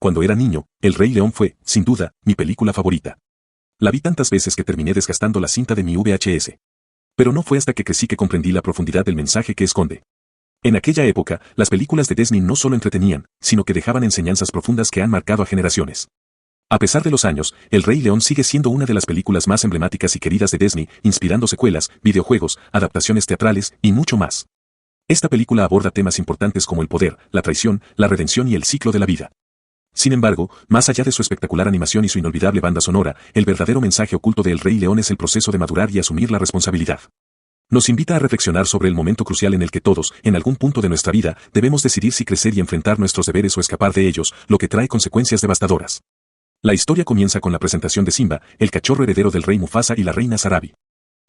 Cuando era niño, El Rey León fue, sin duda, mi película favorita. La vi tantas veces que terminé desgastando la cinta de mi VHS. Pero no fue hasta que crecí que comprendí la profundidad del mensaje que esconde. En aquella época, las películas de Disney no solo entretenían, sino que dejaban enseñanzas profundas que han marcado a generaciones. A pesar de los años, El Rey León sigue siendo una de las películas más emblemáticas y queridas de Disney, inspirando secuelas, videojuegos, adaptaciones teatrales y mucho más. Esta película aborda temas importantes como el poder, la traición, la redención y el ciclo de la vida. Sin embargo, más allá de su espectacular animación y su inolvidable banda sonora, el verdadero mensaje oculto de El Rey León es el proceso de madurar y asumir la responsabilidad. Nos invita a reflexionar sobre el momento crucial en el que todos, en algún punto de nuestra vida, debemos decidir si crecer y enfrentar nuestros deberes o escapar de ellos, lo que trae consecuencias devastadoras. La historia comienza con la presentación de Simba, el cachorro heredero del rey Mufasa y la reina Sarabi.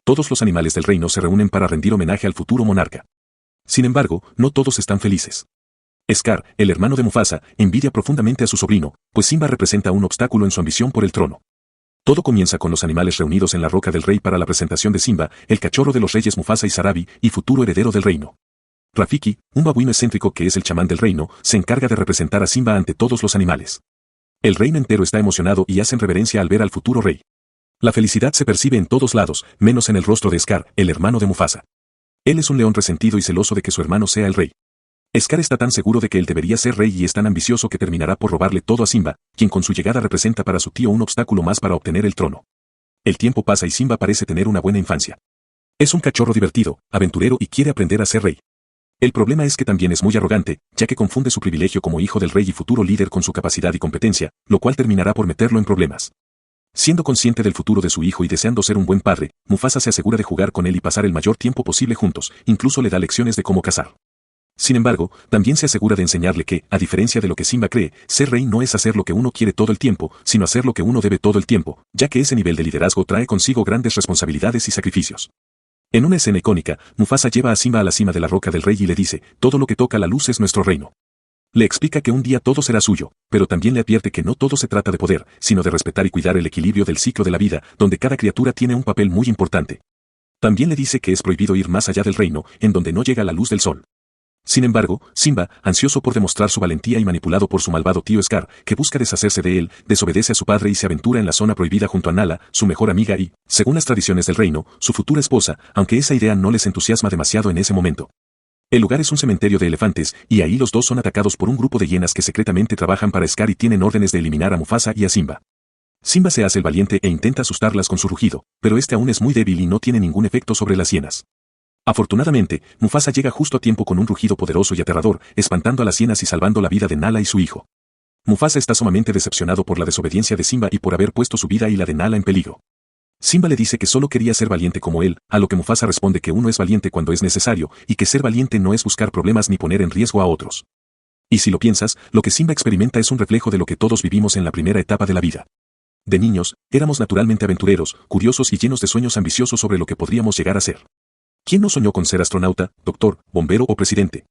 Todos los animales del reino se reúnen para rendir homenaje al futuro monarca. Sin embargo, no todos están felices. Scar, el hermano de Mufasa, envidia profundamente a su sobrino, pues Simba representa un obstáculo en su ambición por el trono. Todo comienza con los animales reunidos en la roca del rey para la presentación de Simba, el cachorro de los reyes Mufasa y Sarabi, y futuro heredero del reino. Rafiki, un babuino excéntrico que es el chamán del reino, se encarga de representar a Simba ante todos los animales. El reino entero está emocionado y hacen reverencia al ver al futuro rey. La felicidad se percibe en todos lados, menos en el rostro de Scar, el hermano de Mufasa. Él es un león resentido y celoso de que su hermano sea el rey. Scar está tan seguro de que él debería ser rey y es tan ambicioso que terminará por robarle todo a Simba, quien con su llegada representa para su tío un obstáculo más para obtener el trono. El tiempo pasa y Simba parece tener una buena infancia. Es un cachorro divertido, aventurero y quiere aprender a ser rey. El problema es que también es muy arrogante, ya que confunde su privilegio como hijo del rey y futuro líder con su capacidad y competencia, lo cual terminará por meterlo en problemas. Siendo consciente del futuro de su hijo y deseando ser un buen padre, Mufasa se asegura de jugar con él y pasar el mayor tiempo posible juntos, incluso le da lecciones de cómo cazar. Sin embargo, también se asegura de enseñarle que, a diferencia de lo que Simba cree, ser rey no es hacer lo que uno quiere todo el tiempo, sino hacer lo que uno debe todo el tiempo, ya que ese nivel de liderazgo trae consigo grandes responsabilidades y sacrificios. En una escena icónica, Mufasa lleva a Simba a la cima de la roca del rey y le dice, todo lo que toca la luz es nuestro reino. Le explica que un día todo será suyo, pero también le advierte que no todo se trata de poder, sino de respetar y cuidar el equilibrio del ciclo de la vida, donde cada criatura tiene un papel muy importante. También le dice que es prohibido ir más allá del reino, en donde no llega la luz del sol. Sin embargo, Simba, ansioso por demostrar su valentía y manipulado por su malvado tío Scar, que busca deshacerse de él, desobedece a su padre y se aventura en la zona prohibida junto a Nala, su mejor amiga y, según las tradiciones del reino, su futura esposa, aunque esa idea no les entusiasma demasiado en ese momento. El lugar es un cementerio de elefantes, y ahí los dos son atacados por un grupo de hienas que secretamente trabajan para Scar y tienen órdenes de eliminar a Mufasa y a Simba. Simba se hace el valiente e intenta asustarlas con su rugido, pero este aún es muy débil y no tiene ningún efecto sobre las hienas. Afortunadamente, Mufasa llega justo a tiempo con un rugido poderoso y aterrador, espantando a las hienas y salvando la vida de Nala y su hijo. Mufasa está sumamente decepcionado por la desobediencia de Simba y por haber puesto su vida y la de Nala en peligro. Simba le dice que solo quería ser valiente como él, a lo que Mufasa responde que uno es valiente cuando es necesario, y que ser valiente no es buscar problemas ni poner en riesgo a otros. Y si lo piensas, lo que Simba experimenta es un reflejo de lo que todos vivimos en la primera etapa de la vida. De niños, éramos naturalmente aventureros, curiosos y llenos de sueños ambiciosos sobre lo que podríamos llegar a ser. ¿Quién no soñó con ser astronauta, doctor, bombero o presidente?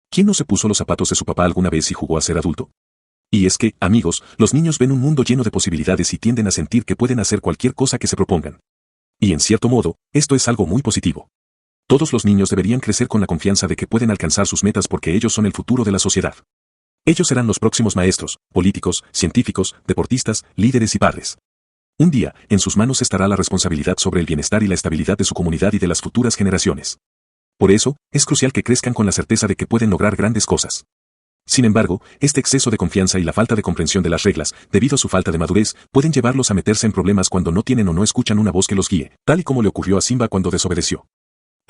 ¿Quién no se puso los zapatos de su papá alguna vez y jugó a ser adulto? Y es que, amigos, los niños ven un mundo lleno de posibilidades y tienden a sentir que pueden hacer cualquier cosa que se propongan. Y en cierto modo, esto es algo muy positivo. Todos los niños deberían crecer con la confianza de que pueden alcanzar sus metas porque ellos son el futuro de la sociedad. Ellos serán los próximos maestros, políticos, científicos, deportistas, líderes y padres. Un día, en sus manos estará la responsabilidad sobre el bienestar y la estabilidad de su comunidad y de las futuras generaciones. Por eso, es crucial que crezcan con la certeza de que pueden lograr grandes cosas. Sin embargo, este exceso de confianza y la falta de comprensión de las reglas, debido a su falta de madurez, pueden llevarlos a meterse en problemas cuando no tienen o no escuchan una voz que los guíe, tal y como le ocurrió a Simba cuando desobedeció.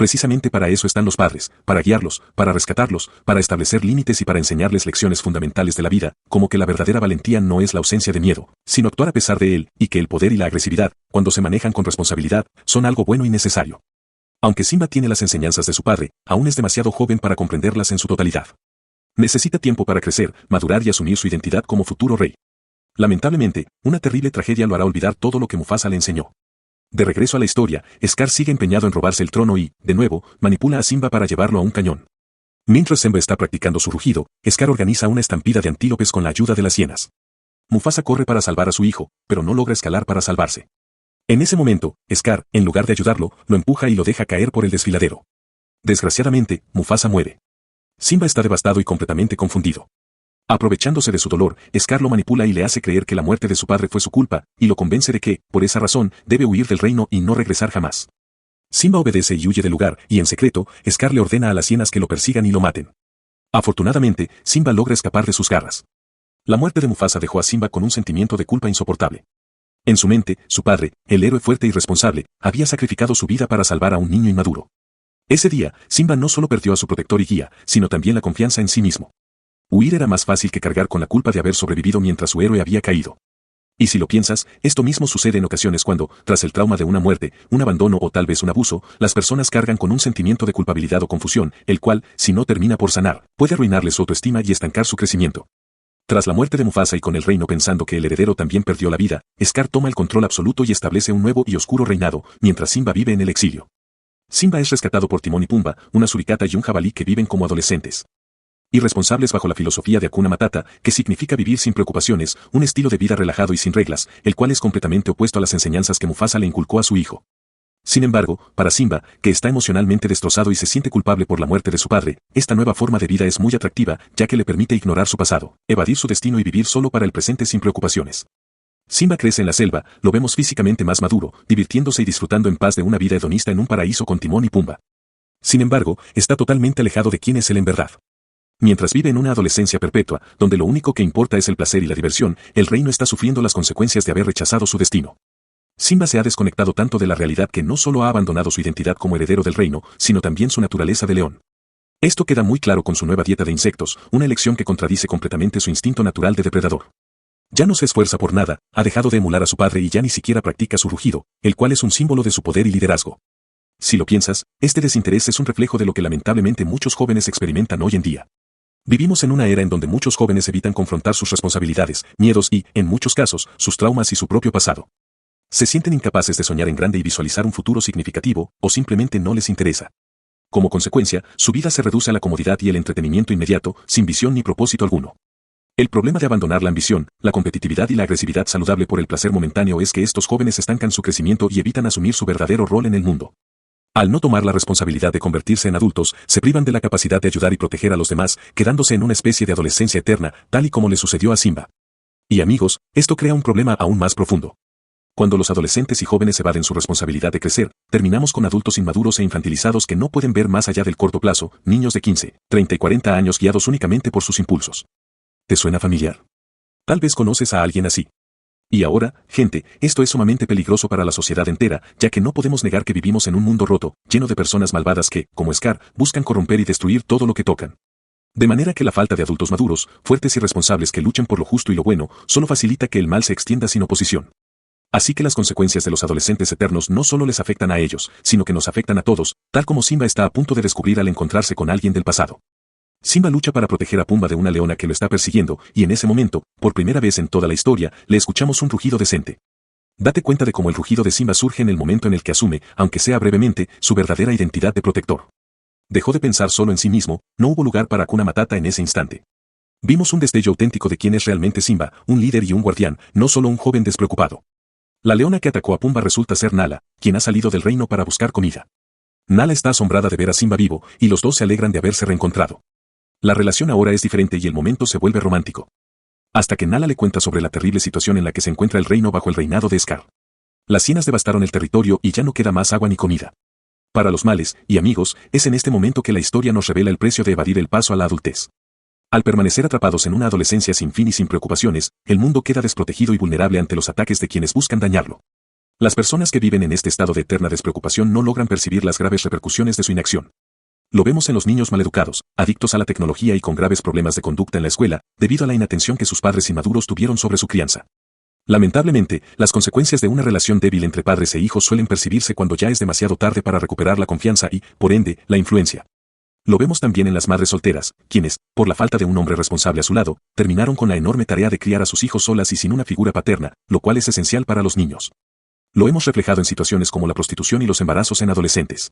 Precisamente para eso están los padres, para guiarlos, para rescatarlos, para establecer límites y para enseñarles lecciones fundamentales de la vida, como que la verdadera valentía no es la ausencia de miedo, sino actuar a pesar de él, y que el poder y la agresividad, cuando se manejan con responsabilidad, son algo bueno y necesario. Aunque Simba tiene las enseñanzas de su padre, aún es demasiado joven para comprenderlas en su totalidad. Necesita tiempo para crecer, madurar y asumir su identidad como futuro rey. Lamentablemente, una terrible tragedia lo hará olvidar todo lo que Mufasa le enseñó. De regreso a la historia, Scar sigue empeñado en robarse el trono y, de nuevo, manipula a Simba para llevarlo a un cañón. Mientras Simba está practicando su rugido, Scar organiza una estampida de antílopes con la ayuda de las hienas. Mufasa corre para salvar a su hijo, pero no logra escalar para salvarse. En ese momento, Scar, en lugar de ayudarlo, lo empuja y lo deja caer por el desfiladero. Desgraciadamente, Mufasa muere. Simba está devastado y completamente confundido. Aprovechándose de su dolor, Scar lo manipula y le hace creer que la muerte de su padre fue su culpa, y lo convence de que, por esa razón, debe huir del reino y no regresar jamás. Simba obedece y huye del lugar, y en secreto, Scar le ordena a las hienas que lo persigan y lo maten. Afortunadamente, Simba logra escapar de sus garras. La muerte de Mufasa dejó a Simba con un sentimiento de culpa insoportable. En su mente, su padre, el héroe fuerte y responsable, había sacrificado su vida para salvar a un niño inmaduro. Ese día, Simba no solo perdió a su protector y guía, sino también la confianza en sí mismo. Huir era más fácil que cargar con la culpa de haber sobrevivido mientras su héroe había caído. Y si lo piensas, esto mismo sucede en ocasiones cuando, tras el trauma de una muerte, un abandono o tal vez un abuso, las personas cargan con un sentimiento de culpabilidad o confusión, el cual, si no termina por sanar, puede arruinarle su autoestima y estancar su crecimiento. Tras la muerte de Mufasa y con el reino pensando que el heredero también perdió la vida, Scar toma el control absoluto y establece un nuevo y oscuro reinado, mientras Simba vive en el exilio. Simba es rescatado por Timón y Pumba, una suricata y un jabalí que viven como adolescentes. Irresponsables bajo la filosofía de Hakuna Matata, que significa vivir sin preocupaciones, un estilo de vida relajado y sin reglas, el cual es completamente opuesto a las enseñanzas que Mufasa le inculcó a su hijo. Sin embargo, para Simba, que está emocionalmente destrozado y se siente culpable por la muerte de su padre, esta nueva forma de vida es muy atractiva, ya que le permite ignorar su pasado, evadir su destino y vivir solo para el presente sin preocupaciones. Simba crece en la selva, lo vemos físicamente más maduro, divirtiéndose y disfrutando en paz de una vida hedonista en un paraíso con Timón y Pumba. Sin embargo, está totalmente alejado de quién es él en verdad. Mientras vive en una adolescencia perpetua, donde lo único que importa es el placer y la diversión, el reino está sufriendo las consecuencias de haber rechazado su destino. Simba se ha desconectado tanto de la realidad que no solo ha abandonado su identidad como heredero del reino, sino también su naturaleza de león. Esto queda muy claro con su nueva dieta de insectos, una elección que contradice completamente su instinto natural de depredador. Ya no se esfuerza por nada, ha dejado de emular a su padre y ya ni siquiera practica su rugido, el cual es un símbolo de su poder y liderazgo. Si lo piensas, este desinterés es un reflejo de lo que lamentablemente muchos jóvenes experimentan hoy en día. Vivimos en una era en donde muchos jóvenes evitan confrontar sus responsabilidades, miedos y, en muchos casos, sus traumas y su propio pasado. Se sienten incapaces de soñar en grande y visualizar un futuro significativo, o simplemente no les interesa. Como consecuencia, su vida se reduce a la comodidad y el entretenimiento inmediato, sin visión ni propósito alguno. El problema de abandonar la ambición, la competitividad y la agresividad saludable por el placer momentáneo es que estos jóvenes estancan su crecimiento y evitan asumir su verdadero rol en el mundo. Al no tomar la responsabilidad de convertirse en adultos, se privan de la capacidad de ayudar y proteger a los demás, quedándose en una especie de adolescencia eterna, tal y como le sucedió a Simba. Y amigos, esto crea un problema aún más profundo. Cuando los adolescentes y jóvenes evaden su responsabilidad de crecer, terminamos con adultos inmaduros e infantilizados que no pueden ver más allá del corto plazo, niños de 15, 30 y 40 años guiados únicamente por sus impulsos. ¿Te suena familiar? Tal vez conoces a alguien así. Y ahora, gente, esto es sumamente peligroso para la sociedad entera, ya que no podemos negar que vivimos en un mundo roto, lleno de personas malvadas que, como Scar, buscan corromper y destruir todo lo que tocan. De manera que la falta de adultos maduros, fuertes y responsables que luchen por lo justo y lo bueno, solo facilita que el mal se extienda sin oposición. Así que las consecuencias de los adolescentes eternos no solo les afectan a ellos, sino que nos afectan a todos, tal como Simba está a punto de descubrir al encontrarse con alguien del pasado. Simba lucha para proteger a Pumba de una leona que lo está persiguiendo, y en ese momento, por primera vez en toda la historia, le escuchamos un rugido decente. Date cuenta de cómo el rugido de Simba surge en el momento en el que asume, aunque sea brevemente, su verdadera identidad de protector. Dejó de pensar solo en sí mismo, no hubo lugar para Hakuna Matata en ese instante. Vimos un destello auténtico de quién es realmente Simba, un líder y un guardián, no solo un joven despreocupado. La leona que atacó a Pumba resulta ser Nala, quien ha salido del reino para buscar comida. Nala está asombrada de ver a Simba vivo, y los dos se alegran de haberse reencontrado. La relación ahora es diferente y el momento se vuelve romántico. Hasta que Nala le cuenta sobre la terrible situación en la que se encuentra el reino bajo el reinado de Scar. Las hienas devastaron el territorio y ya no queda más agua ni comida. Para los males, y amigos, es en este momento que la historia nos revela el precio de evadir el paso a la adultez. Al permanecer atrapados en una adolescencia sin fin y sin preocupaciones, el mundo queda desprotegido y vulnerable ante los ataques de quienes buscan dañarlo. Las personas que viven en este estado de eterna despreocupación no logran percibir las graves repercusiones de su inacción. Lo vemos en los niños maleducados, adictos a la tecnología y con graves problemas de conducta en la escuela, debido a la inatención que sus padres inmaduros tuvieron sobre su crianza. Lamentablemente, las consecuencias de una relación débil entre padres e hijos suelen percibirse cuando ya es demasiado tarde para recuperar la confianza y, por ende, la influencia. Lo vemos también en las madres solteras, quienes, por la falta de un hombre responsable a su lado, terminaron con la enorme tarea de criar a sus hijos solas y sin una figura paterna, lo cual es esencial para los niños. Lo hemos reflejado en situaciones como la prostitución y los embarazos en adolescentes.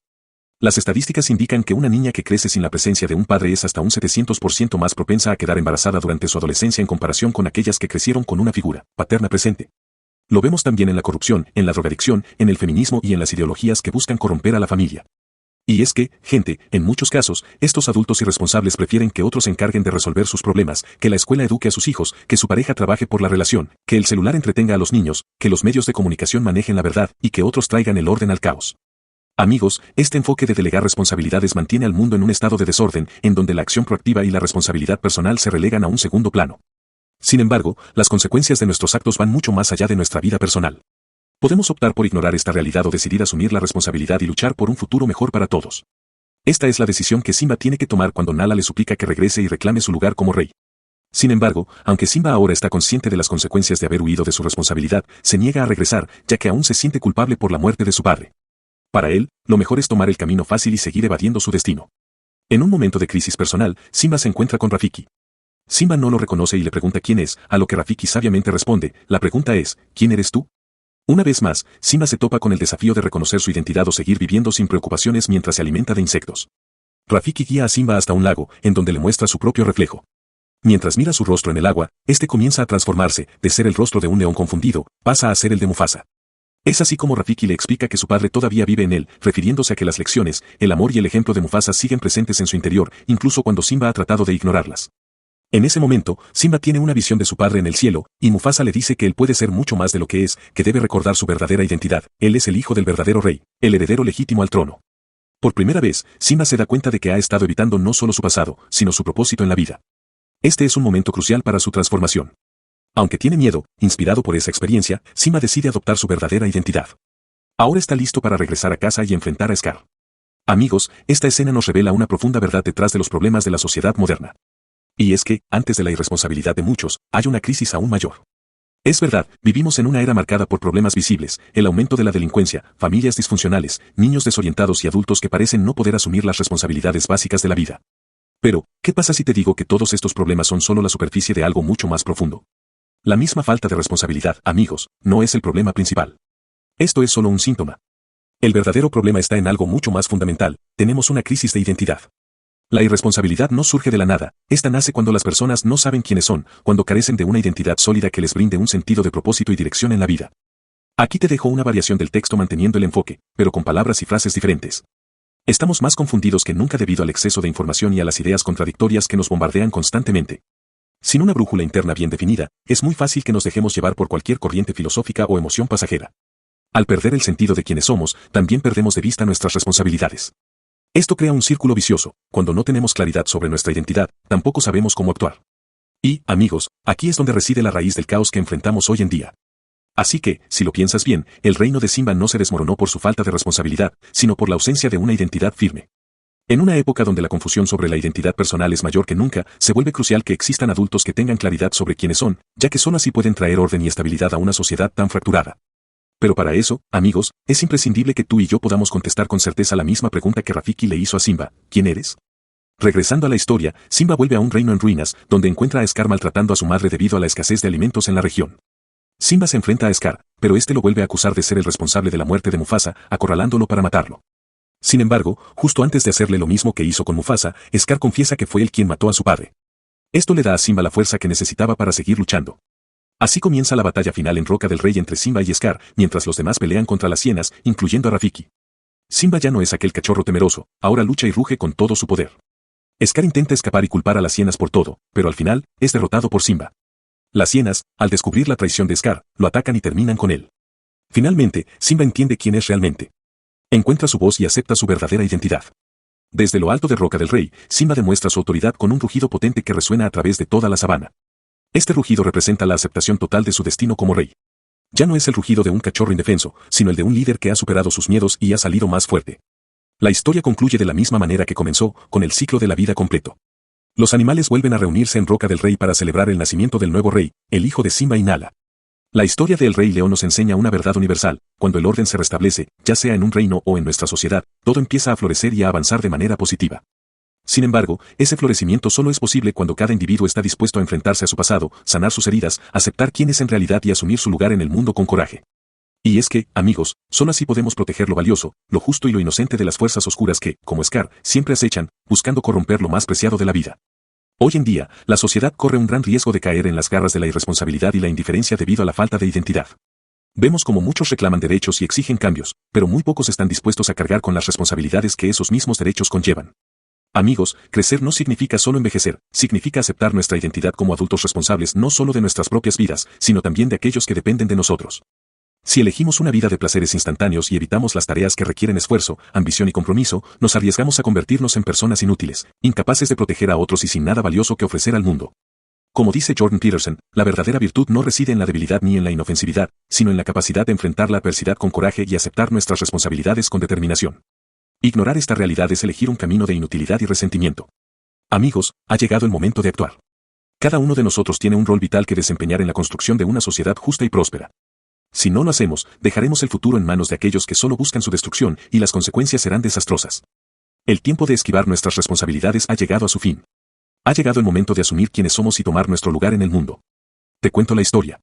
Las estadísticas indican que una niña que crece sin la presencia de un padre es hasta un 700% más propensa a quedar embarazada durante su adolescencia en comparación con aquellas que crecieron con una figura paterna presente. Lo vemos también en la corrupción, en la drogadicción, en el feminismo y en las ideologías que buscan corromper a la familia. Y es que, gente, en muchos casos, estos adultos irresponsables prefieren que otros se encarguen de resolver sus problemas, que la escuela eduque a sus hijos, que su pareja trabaje por la relación, que el celular entretenga a los niños, que los medios de comunicación manejen la verdad y que otros traigan el orden al caos. Amigos, este enfoque de delegar responsabilidades mantiene al mundo en un estado de desorden, en donde la acción proactiva y la responsabilidad personal se relegan a un segundo plano. Sin embargo, las consecuencias de nuestros actos van mucho más allá de nuestra vida personal. Podemos optar por ignorar esta realidad o decidir asumir la responsabilidad y luchar por un futuro mejor para todos. Esta es la decisión que Simba tiene que tomar cuando Nala le suplica que regrese y reclame su lugar como rey. Sin embargo, aunque Simba ahora está consciente de las consecuencias de haber huido de su responsabilidad, se niega a regresar, ya que aún se siente culpable por la muerte de su padre. Para él, lo mejor es tomar el camino fácil y seguir evadiendo su destino. En un momento de crisis personal, Simba se encuentra con Rafiki. Simba no lo reconoce y le pregunta quién es, a lo que Rafiki sabiamente responde, la pregunta es, ¿quién eres tú? Una vez más, Simba se topa con el desafío de reconocer su identidad o seguir viviendo sin preocupaciones mientras se alimenta de insectos. Rafiki guía a Simba hasta un lago, en donde le muestra su propio reflejo. Mientras mira su rostro en el agua, este comienza a transformarse, de ser el rostro de un león confundido, pasa a ser el de Mufasa. Es así como Rafiki le explica que su padre todavía vive en él, refiriéndose a que las lecciones, el amor y el ejemplo de Mufasa siguen presentes en su interior, incluso cuando Simba ha tratado de ignorarlas. En ese momento, Simba tiene una visión de su padre en el cielo, y Mufasa le dice que él puede ser mucho más de lo que es, que debe recordar su verdadera identidad, él es el hijo del verdadero rey, el heredero legítimo al trono. Por primera vez, Simba se da cuenta de que ha estado evitando no solo su pasado, sino su propósito en la vida. Este es un momento crucial para su transformación. Aunque tiene miedo, inspirado por esa experiencia, Simba decide adoptar su verdadera identidad. Ahora está listo para regresar a casa y enfrentar a Scar. Amigos, esta escena nos revela una profunda verdad detrás de los problemas de la sociedad moderna. Y es que, antes de la irresponsabilidad de muchos, hay una crisis aún mayor. Es verdad, vivimos en una era marcada por problemas visibles, el aumento de la delincuencia, familias disfuncionales, niños desorientados y adultos que parecen no poder asumir las responsabilidades básicas de la vida. Pero, ¿qué pasa si te digo que todos estos problemas son solo la superficie de algo mucho más profundo? La misma falta de responsabilidad, amigos, no es el problema principal. Esto es solo un síntoma. El verdadero problema está en algo mucho más fundamental, tenemos una crisis de identidad. La irresponsabilidad no surge de la nada, esta nace cuando las personas no saben quiénes son, cuando carecen de una identidad sólida que les brinde un sentido de propósito y dirección en la vida. Aquí te dejo una variación del texto manteniendo el enfoque, pero con palabras y frases diferentes. Estamos más confundidos que nunca debido al exceso de información y a las ideas contradictorias que nos bombardean constantemente. Sin una brújula interna bien definida, es muy fácil que nos dejemos llevar por cualquier corriente filosófica o emoción pasajera. Al perder el sentido de quiénes somos, también perdemos de vista nuestras responsabilidades. Esto crea un círculo vicioso, cuando no tenemos claridad sobre nuestra identidad, tampoco sabemos cómo actuar. Y, amigos, aquí es donde reside la raíz del caos que enfrentamos hoy en día. Así que, si lo piensas bien, el reino de Simba no se desmoronó por su falta de responsabilidad, sino por la ausencia de una identidad firme. En una época donde la confusión sobre la identidad personal es mayor que nunca, se vuelve crucial que existan adultos que tengan claridad sobre quiénes son, ya que solo así pueden traer orden y estabilidad a una sociedad tan fracturada. Pero para eso, amigos, es imprescindible que tú y yo podamos contestar con certeza la misma pregunta que Rafiki le hizo a Simba, ¿quién eres? Regresando a la historia, Simba vuelve a un reino en ruinas, donde encuentra a Scar maltratando a su madre debido a la escasez de alimentos en la región. Simba se enfrenta a Scar, pero este lo vuelve a acusar de ser el responsable de la muerte de Mufasa, acorralándolo para matarlo. Sin embargo, justo antes de hacerle lo mismo que hizo con Mufasa, Scar confiesa que fue él quien mató a su padre. Esto le da a Simba la fuerza que necesitaba para seguir luchando. Así comienza la batalla final en Roca del Rey entre Simba y Scar, mientras los demás pelean contra las hienas, incluyendo a Rafiki. Simba ya no es aquel cachorro temeroso, ahora lucha y ruge con todo su poder. Scar intenta escapar y culpar a las hienas por todo, pero al final, es derrotado por Simba. Las hienas, al descubrir la traición de Scar, lo atacan y terminan con él. Finalmente, Simba entiende quién es realmente. Encuentra su voz y acepta su verdadera identidad. Desde lo alto de Roca del Rey, Simba demuestra su autoridad con un rugido potente que resuena a través de toda la sabana. Este rugido representa la aceptación total de su destino como rey. Ya no es el rugido de un cachorro indefenso, sino el de un líder que ha superado sus miedos y ha salido más fuerte. La historia concluye de la misma manera que comenzó, con el ciclo de la vida completo. Los animales vuelven a reunirse en Roca del Rey para celebrar el nacimiento del nuevo rey, el hijo de Simba y Nala. La historia del Rey León nos enseña una verdad universal: cuando el orden se restablece, ya sea en un reino o en nuestra sociedad, todo empieza a florecer y a avanzar de manera positiva. Sin embargo, ese florecimiento solo es posible cuando cada individuo está dispuesto a enfrentarse a su pasado, sanar sus heridas, aceptar quién es en realidad y asumir su lugar en el mundo con coraje. Y es que, amigos, solo así podemos proteger lo valioso, lo justo y lo inocente de las fuerzas oscuras que, como Scar, siempre acechan, buscando corromper lo más preciado de la vida. Hoy en día, la sociedad corre un gran riesgo de caer en las garras de la irresponsabilidad y la indiferencia debido a la falta de identidad. Vemos como muchos reclaman derechos y exigen cambios, pero muy pocos están dispuestos a cargar con las responsabilidades que esos mismos derechos conllevan. Amigos, crecer no significa solo envejecer, significa aceptar nuestra identidad como adultos responsables no solo de nuestras propias vidas, sino también de aquellos que dependen de nosotros. Si elegimos una vida de placeres instantáneos y evitamos las tareas que requieren esfuerzo, ambición y compromiso, nos arriesgamos a convertirnos en personas inútiles, incapaces de proteger a otros y sin nada valioso que ofrecer al mundo. Como dice Jordan Peterson, la verdadera virtud no reside en la debilidad ni en la inofensividad, sino en la capacidad de enfrentar la adversidad con coraje y aceptar nuestras responsabilidades con determinación. Ignorar esta realidad es elegir un camino de inutilidad y resentimiento. Amigos, ha llegado el momento de actuar. Cada uno de nosotros tiene un rol vital que desempeñar en la construcción de una sociedad justa y próspera. Si no lo hacemos, dejaremos el futuro en manos de aquellos que solo buscan su destrucción y las consecuencias serán desastrosas. El tiempo de esquivar nuestras responsabilidades ha llegado a su fin. Ha llegado el momento de asumir quiénes somos y tomar nuestro lugar en el mundo. Te cuento la historia.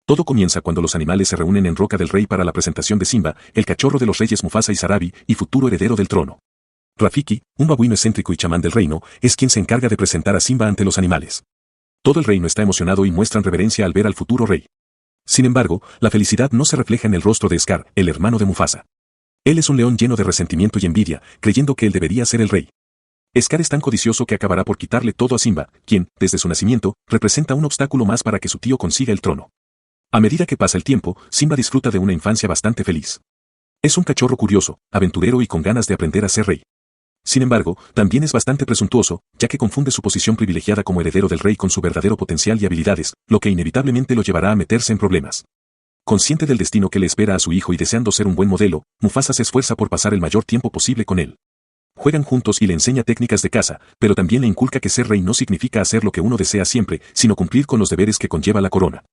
Todo comienza cuando los animales se reúnen en Roca del Rey para la presentación de Simba, el cachorro de los reyes Mufasa y Sarabi, y futuro heredero del trono. Rafiki, un babuino excéntrico y chamán del reino, es quien se encarga de presentar a Simba ante los animales. Todo el reino está emocionado y muestran reverencia al ver al futuro rey. Sin embargo, la felicidad no se refleja en el rostro de Scar, el hermano de Mufasa. Él es un león lleno de resentimiento y envidia, creyendo que él debería ser el rey. Scar es tan codicioso que acabará por quitarle todo a Simba, quien, desde su nacimiento, representa un obstáculo más para que su tío consiga el trono. A medida que pasa el tiempo, Simba disfruta de una infancia bastante feliz. Es un cachorro curioso, aventurero y con ganas de aprender a ser rey. Sin embargo, también es bastante presuntuoso, ya que confunde su posición privilegiada como heredero del rey con su verdadero potencial y habilidades, lo que inevitablemente lo llevará a meterse en problemas. Consciente del destino que le espera a su hijo y deseando ser un buen modelo, Mufasa se esfuerza por pasar el mayor tiempo posible con él. Juegan juntos y le enseña técnicas de caza, pero también le inculca que ser rey no significa hacer lo que uno desea siempre, sino cumplir con los deberes que conlleva la corona.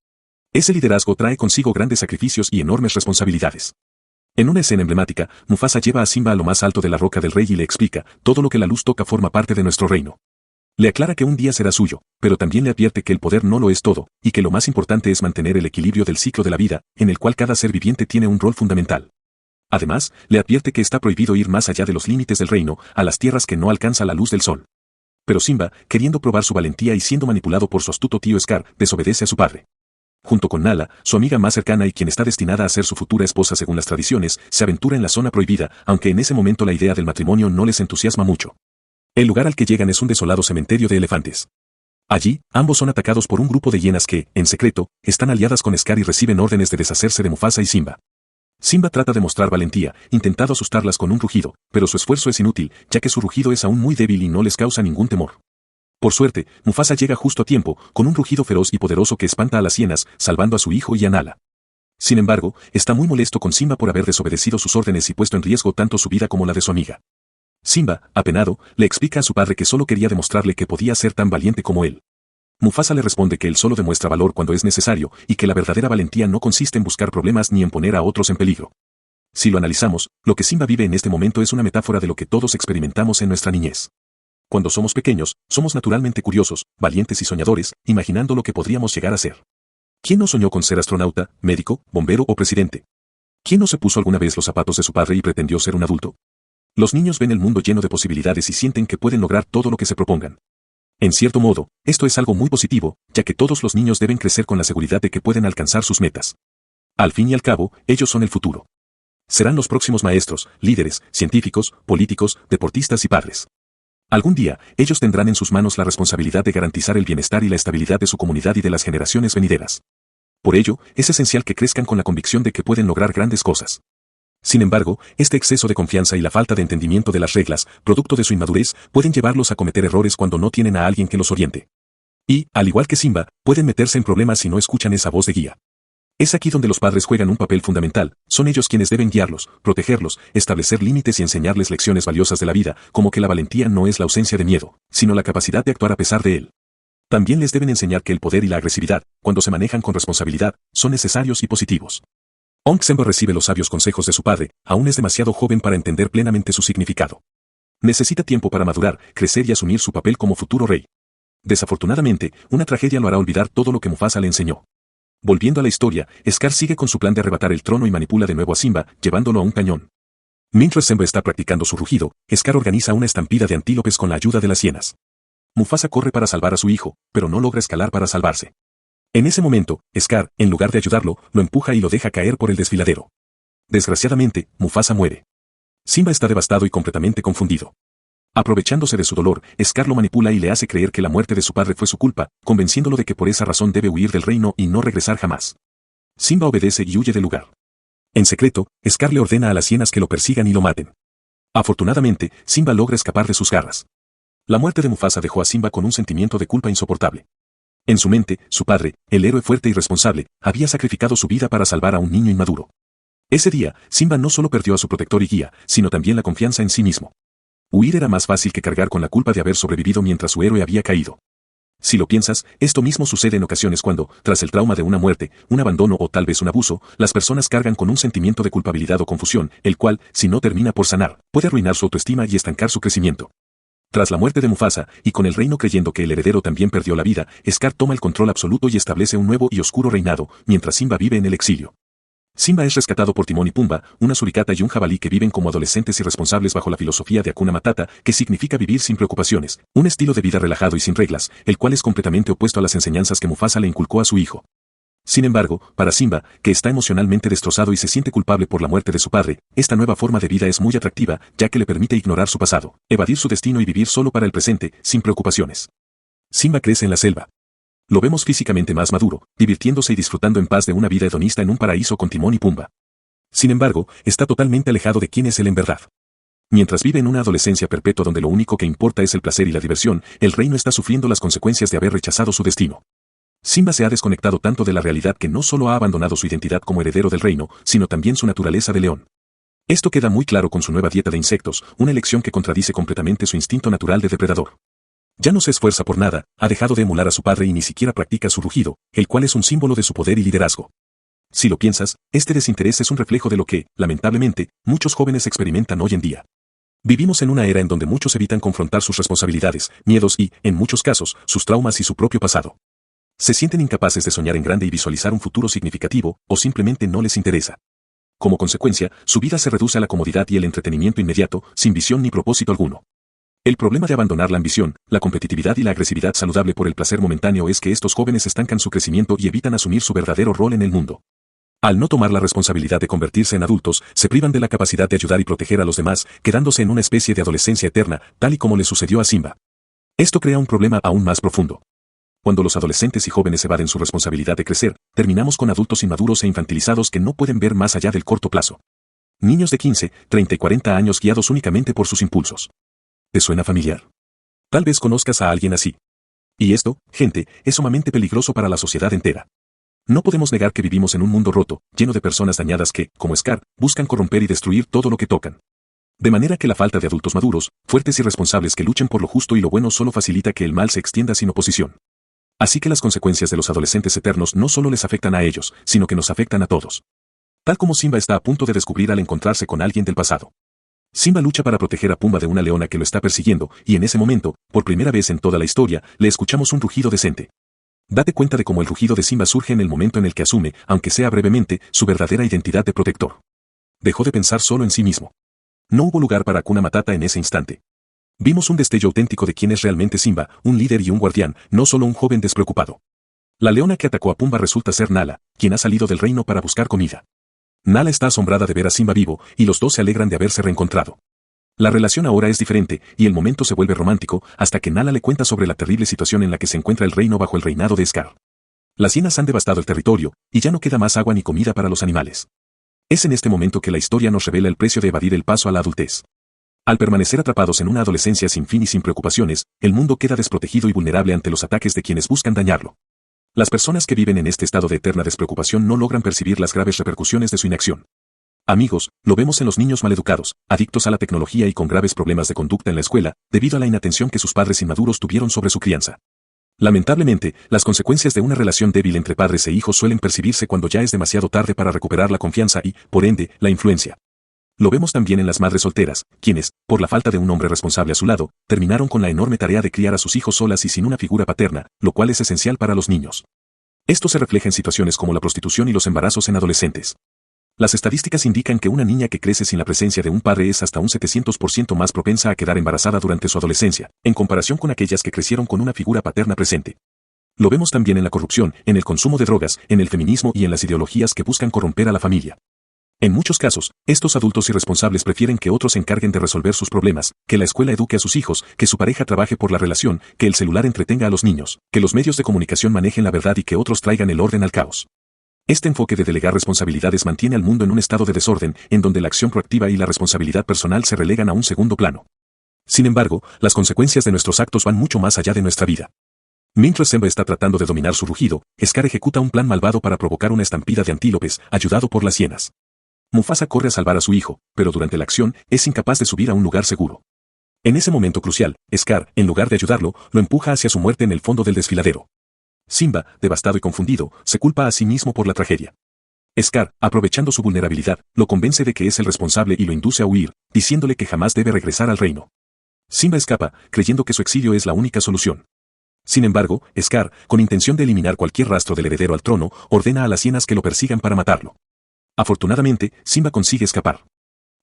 Ese liderazgo trae consigo grandes sacrificios y enormes responsabilidades. En una escena emblemática, Mufasa lleva a Simba a lo más alto de la roca del rey y le explica, todo lo que la luz toca forma parte de nuestro reino. Le aclara que un día será suyo, pero también le advierte que el poder no lo es todo, y que lo más importante es mantener el equilibrio del ciclo de la vida, en el cual cada ser viviente tiene un rol fundamental. Además, le advierte que está prohibido ir más allá de los límites del reino, a las tierras que no alcanza la luz del sol. Pero Simba, queriendo probar su valentía y siendo manipulado por su astuto tío Scar, desobedece a su padre. Junto con Nala, su amiga más cercana y quien está destinada a ser su futura esposa según las tradiciones, se aventura en la zona prohibida, aunque en ese momento la idea del matrimonio no les entusiasma mucho. El lugar al que llegan es un desolado cementerio de elefantes. Allí, ambos son atacados por un grupo de hienas que, en secreto, están aliadas con Scar y reciben órdenes de deshacerse de Mufasa y Simba. Simba trata de mostrar valentía, intentando asustarlas con un rugido, pero su esfuerzo es inútil, ya que su rugido es aún muy débil y no les causa ningún temor. Por suerte, Mufasa llega justo a tiempo, con un rugido feroz y poderoso que espanta a las hienas, salvando a su hijo y a Nala. Sin embargo, está muy molesto con Simba por haber desobedecido sus órdenes y puesto en riesgo tanto su vida como la de su amiga. Simba, apenado, le explica a su padre que solo quería demostrarle que podía ser tan valiente como él. Mufasa le responde que él solo demuestra valor cuando es necesario, y que la verdadera valentía no consiste en buscar problemas ni en poner a otros en peligro. Si lo analizamos, lo que Simba vive en este momento es una metáfora de lo que todos experimentamos en nuestra niñez. Cuando somos pequeños, somos naturalmente curiosos, valientes y soñadores, imaginando lo que podríamos llegar a ser. ¿Quién no soñó con ser astronauta, médico, bombero o presidente? ¿Quién no se puso alguna vez los zapatos de su padre y pretendió ser un adulto? Los niños ven el mundo lleno de posibilidades y sienten que pueden lograr todo lo que se propongan. En cierto modo, esto es algo muy positivo, ya que todos los niños deben crecer con la seguridad de que pueden alcanzar sus metas. Al fin y al cabo, ellos son el futuro. Serán los próximos maestros, líderes, científicos, políticos, deportistas y padres. Algún día, ellos tendrán en sus manos la responsabilidad de garantizar el bienestar y la estabilidad de su comunidad y de las generaciones venideras. Por ello, es esencial que crezcan con la convicción de que pueden lograr grandes cosas. Sin embargo, este exceso de confianza y la falta de entendimiento de las reglas, producto de su inmadurez, pueden llevarlos a cometer errores cuando no tienen a alguien que los oriente. Y, al igual que Simba, pueden meterse en problemas si no escuchan esa voz de guía. Es aquí donde los padres juegan un papel fundamental, son ellos quienes deben guiarlos, protegerlos, establecer límites y enseñarles lecciones valiosas de la vida, como que la valentía no es la ausencia de miedo, sino la capacidad de actuar a pesar de él. También les deben enseñar que el poder y la agresividad, cuando se manejan con responsabilidad, son necesarios y positivos. Aunque Simba recibe los sabios consejos de su padre, aún es demasiado joven para entender plenamente su significado. Necesita tiempo para madurar, crecer y asumir su papel como futuro rey. Desafortunadamente, una tragedia lo hará olvidar todo lo que Mufasa le enseñó. Volviendo a la historia, Scar sigue con su plan de arrebatar el trono y manipula de nuevo a Simba, llevándolo a un cañón. Mientras Simba está practicando su rugido, Scar organiza una estampida de antílopes con la ayuda de las hienas. Mufasa corre para salvar a su hijo, pero no logra escalar para salvarse. En ese momento, Scar, en lugar de ayudarlo, lo empuja y lo deja caer por el desfiladero. Desgraciadamente, Mufasa muere. Simba está devastado y completamente confundido. Aprovechándose de su dolor, Scar lo manipula y le hace creer que la muerte de su padre fue su culpa, convenciéndolo de que por esa razón debe huir del reino y no regresar jamás. Simba obedece y huye del lugar. En secreto, Scar le ordena a las hienas que lo persigan y lo maten. Afortunadamente, Simba logra escapar de sus garras. La muerte de Mufasa dejó a Simba con un sentimiento de culpa insoportable. En su mente, su padre, el héroe fuerte y responsable, había sacrificado su vida para salvar a un niño inmaduro. Ese día, Simba no solo perdió a su protector y guía, sino también la confianza en sí mismo. Huir era más fácil que cargar con la culpa de haber sobrevivido mientras su héroe había caído. Si lo piensas, esto mismo sucede en ocasiones cuando, tras el trauma de una muerte, un abandono o tal vez un abuso, las personas cargan con un sentimiento de culpabilidad o confusión, el cual, si no termina por sanar, puede arruinar su autoestima y estancar su crecimiento. Tras la muerte de Mufasa, y con el reino creyendo que el heredero también perdió la vida, Scar toma el control absoluto y establece un nuevo y oscuro reinado, mientras Simba vive en el exilio. Simba es rescatado por Timón y Pumba, una suricata y un jabalí que viven como adolescentes irresponsables bajo la filosofía de Hakuna Matata, que significa vivir sin preocupaciones, un estilo de vida relajado y sin reglas, el cual es completamente opuesto a las enseñanzas que Mufasa le inculcó a su hijo. Sin embargo, para Simba, que está emocionalmente destrozado y se siente culpable por la muerte de su padre, esta nueva forma de vida es muy atractiva, ya que le permite ignorar su pasado, evadir su destino y vivir solo para el presente, sin preocupaciones. Simba crece en la selva. Lo vemos físicamente más maduro, divirtiéndose y disfrutando en paz de una vida hedonista en un paraíso con Timón y Pumba. Sin embargo, está totalmente alejado de quién es él en verdad. Mientras vive en una adolescencia perpetua donde lo único que importa es el placer y la diversión, el reino está sufriendo las consecuencias de haber rechazado su destino. Simba se ha desconectado tanto de la realidad que no solo ha abandonado su identidad como heredero del reino, sino también su naturaleza de león. Esto queda muy claro con su nueva dieta de insectos, una elección que contradice completamente su instinto natural de depredador. Ya no se esfuerza por nada, ha dejado de emular a su padre y ni siquiera practica su rugido, el cual es un símbolo de su poder y liderazgo. Si lo piensas, este desinterés es un reflejo de lo que, lamentablemente, muchos jóvenes experimentan hoy en día. Vivimos en una era en donde muchos evitan confrontar sus responsabilidades, miedos y, en muchos casos, sus traumas y su propio pasado. Se sienten incapaces de soñar en grande y visualizar un futuro significativo, o simplemente no les interesa. Como consecuencia, su vida se reduce a la comodidad y el entretenimiento inmediato, sin visión ni propósito alguno. El problema de abandonar la ambición, la competitividad y la agresividad saludable por el placer momentáneo es que estos jóvenes estancan su crecimiento y evitan asumir su verdadero rol en el mundo. Al no tomar la responsabilidad de convertirse en adultos, se privan de la capacidad de ayudar y proteger a los demás, quedándose en una especie de adolescencia eterna, tal y como le sucedió a Simba. Esto crea un problema aún más profundo. Cuando los adolescentes y jóvenes evaden su responsabilidad de crecer, terminamos con adultos inmaduros e infantilizados que no pueden ver más allá del corto plazo. Niños de 15, 30 y 40 años guiados únicamente por sus impulsos. ¿Te suena familiar? Tal vez conozcas a alguien así. Y esto, gente, es sumamente peligroso para la sociedad entera. No podemos negar que vivimos en un mundo roto, lleno de personas dañadas que, como Scar, buscan corromper y destruir todo lo que tocan. De manera que la falta de adultos maduros, fuertes y responsables que luchen por lo justo y lo bueno solo facilita que el mal se extienda sin oposición. Así que las consecuencias de los adolescentes eternos no solo les afectan a ellos, sino que nos afectan a todos. Tal como Simba está a punto de descubrir al encontrarse con alguien del pasado. Simba lucha para proteger a Pumba de una leona que lo está persiguiendo, y en ese momento, por primera vez en toda la historia, le escuchamos un rugido decente. Date cuenta de cómo el rugido de Simba surge en el momento en el que asume, aunque sea brevemente, su verdadera identidad de protector. Dejó de pensar solo en sí mismo. No hubo lugar para Hakuna Matata en ese instante. Vimos un destello auténtico de quién es realmente Simba, un líder y un guardián, no solo un joven despreocupado. La leona que atacó a Pumba resulta ser Nala, quien ha salido del reino para buscar comida. Nala está asombrada de ver a Simba vivo, y los dos se alegran de haberse reencontrado. La relación ahora es diferente, y el momento se vuelve romántico, hasta que Nala le cuenta sobre la terrible situación en la que se encuentra el reino bajo el reinado de Scar. Las hienas han devastado el territorio, y ya no queda más agua ni comida para los animales. Es en este momento que la historia nos revela el precio de evadir el paso a la adultez. Al permanecer atrapados en una adolescencia sin fin y sin preocupaciones, el mundo queda desprotegido y vulnerable ante los ataques de quienes buscan dañarlo. Las personas que viven en este estado de eterna despreocupación no logran percibir las graves repercusiones de su inacción. Amigos, lo vemos en los niños maleducados, adictos a la tecnología y con graves problemas de conducta en la escuela, debido a la inatención que sus padres inmaduros tuvieron sobre su crianza. Lamentablemente, las consecuencias de una relación débil entre padres e hijos suelen percibirse cuando ya es demasiado tarde para recuperar la confianza y, por ende, la influencia. Lo vemos también en las madres solteras, quienes, por la falta de un hombre responsable a su lado, terminaron con la enorme tarea de criar a sus hijos solas y sin una figura paterna, lo cual es esencial para los niños. Esto se refleja en situaciones como la prostitución y los embarazos en adolescentes. Las estadísticas indican que una niña que crece sin la presencia de un padre es hasta un 700% más propensa a quedar embarazada durante su adolescencia, en comparación con aquellas que crecieron con una figura paterna presente. Lo vemos también en la corrupción, en el consumo de drogas, en el feminismo y en las ideologías que buscan corromper a la familia. En muchos casos, estos adultos irresponsables prefieren que otros se encarguen de resolver sus problemas, que la escuela eduque a sus hijos, que su pareja trabaje por la relación, que el celular entretenga a los niños, que los medios de comunicación manejen la verdad y que otros traigan el orden al caos. Este enfoque de delegar responsabilidades mantiene al mundo en un estado de desorden, en donde la acción proactiva y la responsabilidad personal se relegan a un segundo plano. Sin embargo, las consecuencias de nuestros actos van mucho más allá de nuestra vida. Mientras Simba está tratando de dominar su rugido, Scar ejecuta un plan malvado para provocar una estampida de antílopes, ayudado por las hienas. Mufasa corre a salvar a su hijo, pero durante la acción, es incapaz de subir a un lugar seguro. En ese momento crucial, Scar, en lugar de ayudarlo, lo empuja hacia su muerte en el fondo del desfiladero. Simba, devastado y confundido, se culpa a sí mismo por la tragedia. Scar, aprovechando su vulnerabilidad, lo convence de que es el responsable y lo induce a huir, diciéndole que jamás debe regresar al reino. Simba escapa, creyendo que su exilio es la única solución. Sin embargo, Scar, con intención de eliminar cualquier rastro del heredero al trono, ordena a las hienas que lo persigan para matarlo. Afortunadamente, Simba consigue escapar.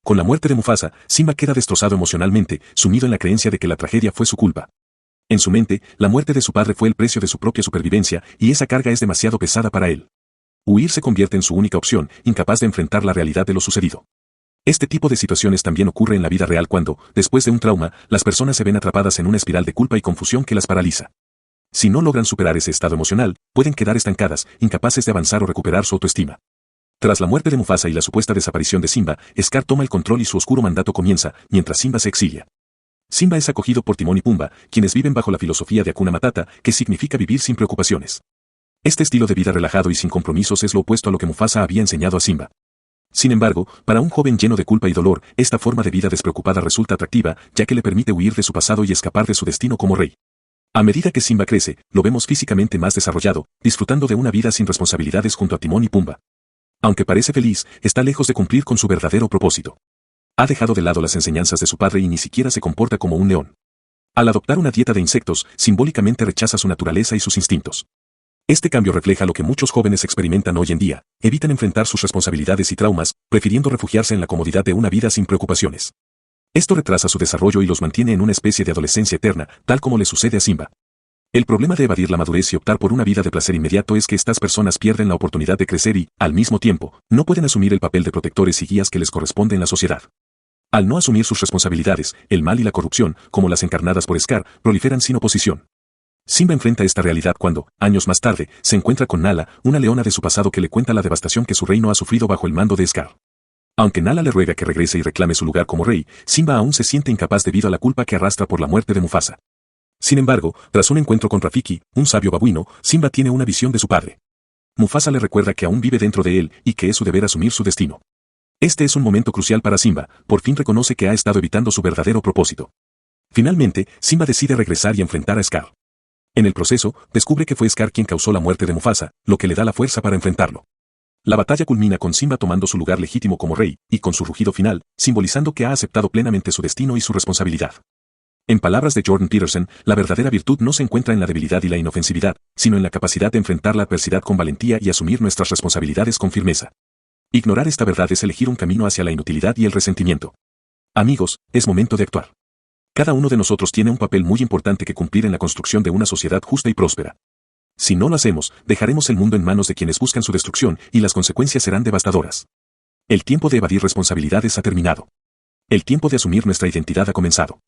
Con la muerte de Mufasa, Simba queda destrozado emocionalmente, sumido en la creencia de que la tragedia fue su culpa. En su mente, la muerte de su padre fue el precio de su propia supervivencia, y esa carga es demasiado pesada para él. Huir se convierte en su única opción, incapaz de enfrentar la realidad de lo sucedido. Este tipo de situaciones también ocurre en la vida real cuando, después de un trauma, las personas se ven atrapadas en una espiral de culpa y confusión que las paraliza. Si no logran superar ese estado emocional, pueden quedar estancadas, incapaces de avanzar o recuperar su autoestima. Tras la muerte de Mufasa y la supuesta desaparición de Simba, Scar toma el control y su oscuro mandato comienza, mientras Simba se exilia. Simba es acogido por Timón y Pumba, quienes viven bajo la filosofía de Hakuna Matata, que significa vivir sin preocupaciones. Este estilo de vida relajado y sin compromisos es lo opuesto a lo que Mufasa había enseñado a Simba. Sin embargo, para un joven lleno de culpa y dolor, esta forma de vida despreocupada resulta atractiva, ya que le permite huir de su pasado y escapar de su destino como rey. A medida que Simba crece, lo vemos físicamente más desarrollado, disfrutando de una vida sin responsabilidades junto a Timón y Pumba. Aunque parece feliz, está lejos de cumplir con su verdadero propósito. Ha dejado de lado las enseñanzas de su padre y ni siquiera se comporta como un león. Al adoptar una dieta de insectos, simbólicamente rechaza su naturaleza y sus instintos. Este cambio refleja lo que muchos jóvenes experimentan hoy en día, evitan enfrentar sus responsabilidades y traumas, prefiriendo refugiarse en la comodidad de una vida sin preocupaciones. Esto retrasa su desarrollo y los mantiene en una especie de adolescencia eterna, tal como le sucede a Simba. El problema de evadir la madurez y optar por una vida de placer inmediato es que estas personas pierden la oportunidad de crecer y, al mismo tiempo, no pueden asumir el papel de protectores y guías que les corresponde en la sociedad. Al no asumir sus responsabilidades, el mal y la corrupción, como las encarnadas por Scar, proliferan sin oposición. Simba enfrenta esta realidad cuando, años más tarde, se encuentra con Nala, una leona de su pasado que le cuenta la devastación que su reino ha sufrido bajo el mando de Scar. Aunque Nala le ruega que regrese y reclame su lugar como rey, Simba aún se siente incapaz debido a la culpa que arrastra por la muerte de Mufasa. Sin embargo, tras un encuentro con Rafiki, un sabio babuino, Simba tiene una visión de su padre. Mufasa le recuerda que aún vive dentro de él y que es su deber asumir su destino. Este es un momento crucial para Simba, por fin reconoce que ha estado evitando su verdadero propósito. Finalmente, Simba decide regresar y enfrentar a Scar. En el proceso, descubre que fue Scar quien causó la muerte de Mufasa, lo que le da la fuerza para enfrentarlo. La batalla culmina con Simba tomando su lugar legítimo como rey, y con su rugido final, simbolizando que ha aceptado plenamente su destino y su responsabilidad. En palabras de Jordan Peterson, la verdadera virtud no se encuentra en la debilidad y la inofensividad, sino en la capacidad de enfrentar la adversidad con valentía y asumir nuestras responsabilidades con firmeza. Ignorar esta verdad es elegir un camino hacia la inutilidad y el resentimiento. Amigos, es momento de actuar. Cada uno de nosotros tiene un papel muy importante que cumplir en la construcción de una sociedad justa y próspera. Si no lo hacemos, dejaremos el mundo en manos de quienes buscan su destrucción y las consecuencias serán devastadoras. El tiempo de evadir responsabilidades ha terminado. El tiempo de asumir nuestra identidad ha comenzado.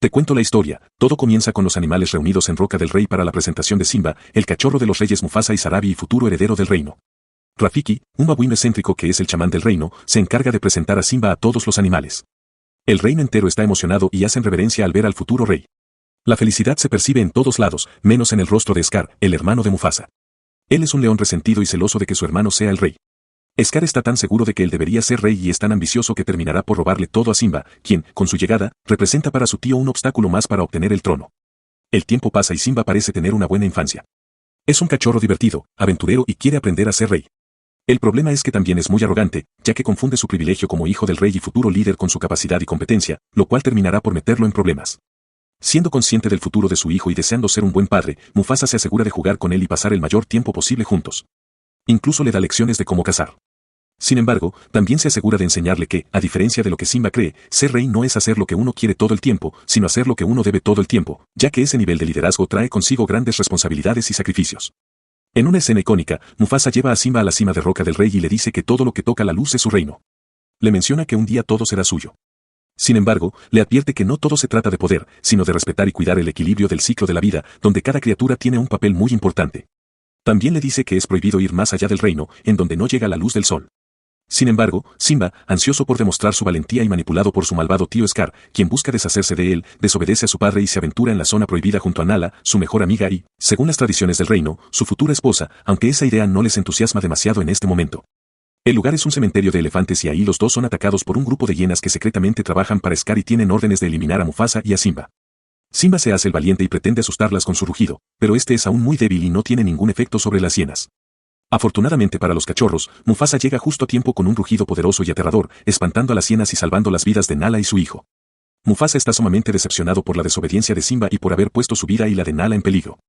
Te cuento la historia, todo comienza con los animales reunidos en Roca del Rey para la presentación de Simba, el cachorro de los reyes Mufasa y Sarabi y futuro heredero del reino. Rafiki, un babuino excéntrico que es el chamán del reino, se encarga de presentar a Simba a todos los animales. El reino entero está emocionado y hacen reverencia al ver al futuro rey. La felicidad se percibe en todos lados, menos en el rostro de Scar, el hermano de Mufasa. Él es un león resentido y celoso de que su hermano sea el rey. Scar está tan seguro de que él debería ser rey y es tan ambicioso que terminará por robarle todo a Simba, quien, con su llegada, representa para su tío un obstáculo más para obtener el trono. El tiempo pasa y Simba parece tener una buena infancia. Es un cachorro divertido, aventurero y quiere aprender a ser rey. El problema es que también es muy arrogante, ya que confunde su privilegio como hijo del rey y futuro líder con su capacidad y competencia, lo cual terminará por meterlo en problemas. Siendo consciente del futuro de su hijo y deseando ser un buen padre, Mufasa se asegura de jugar con él y pasar el mayor tiempo posible juntos. Incluso le da lecciones de cómo cazar. Sin embargo, también se asegura de enseñarle que, a diferencia de lo que Simba cree, ser rey no es hacer lo que uno quiere todo el tiempo, sino hacer lo que uno debe todo el tiempo, ya que ese nivel de liderazgo trae consigo grandes responsabilidades y sacrificios. En una escena icónica, Mufasa lleva a Simba a la cima de roca del rey y le dice que todo lo que toca la luz es su reino. Le menciona que un día todo será suyo. Sin embargo, le advierte que no todo se trata de poder, sino de respetar y cuidar el equilibrio del ciclo de la vida, donde cada criatura tiene un papel muy importante. También le dice que es prohibido ir más allá del reino, en donde no llega la luz del sol. Sin embargo, Simba, ansioso por demostrar su valentía y manipulado por su malvado tío Scar, quien busca deshacerse de él, desobedece a su padre y se aventura en la zona prohibida junto a Nala, su mejor amiga y, según las tradiciones del reino, su futura esposa, aunque esa idea no les entusiasma demasiado en este momento. El lugar es un cementerio de elefantes y ahí los dos son atacados por un grupo de hienas que secretamente trabajan para Scar y tienen órdenes de eliminar a Mufasa y a Simba. Simba se hace el valiente y pretende asustarlas con su rugido, pero este es aún muy débil y no tiene ningún efecto sobre las hienas. Afortunadamente para los cachorros, Mufasa llega justo a tiempo con un rugido poderoso y aterrador, espantando a las hienas y salvando las vidas de Nala y su hijo. Mufasa está sumamente decepcionado por la desobediencia de Simba y por haber puesto su vida y la de Nala en peligro.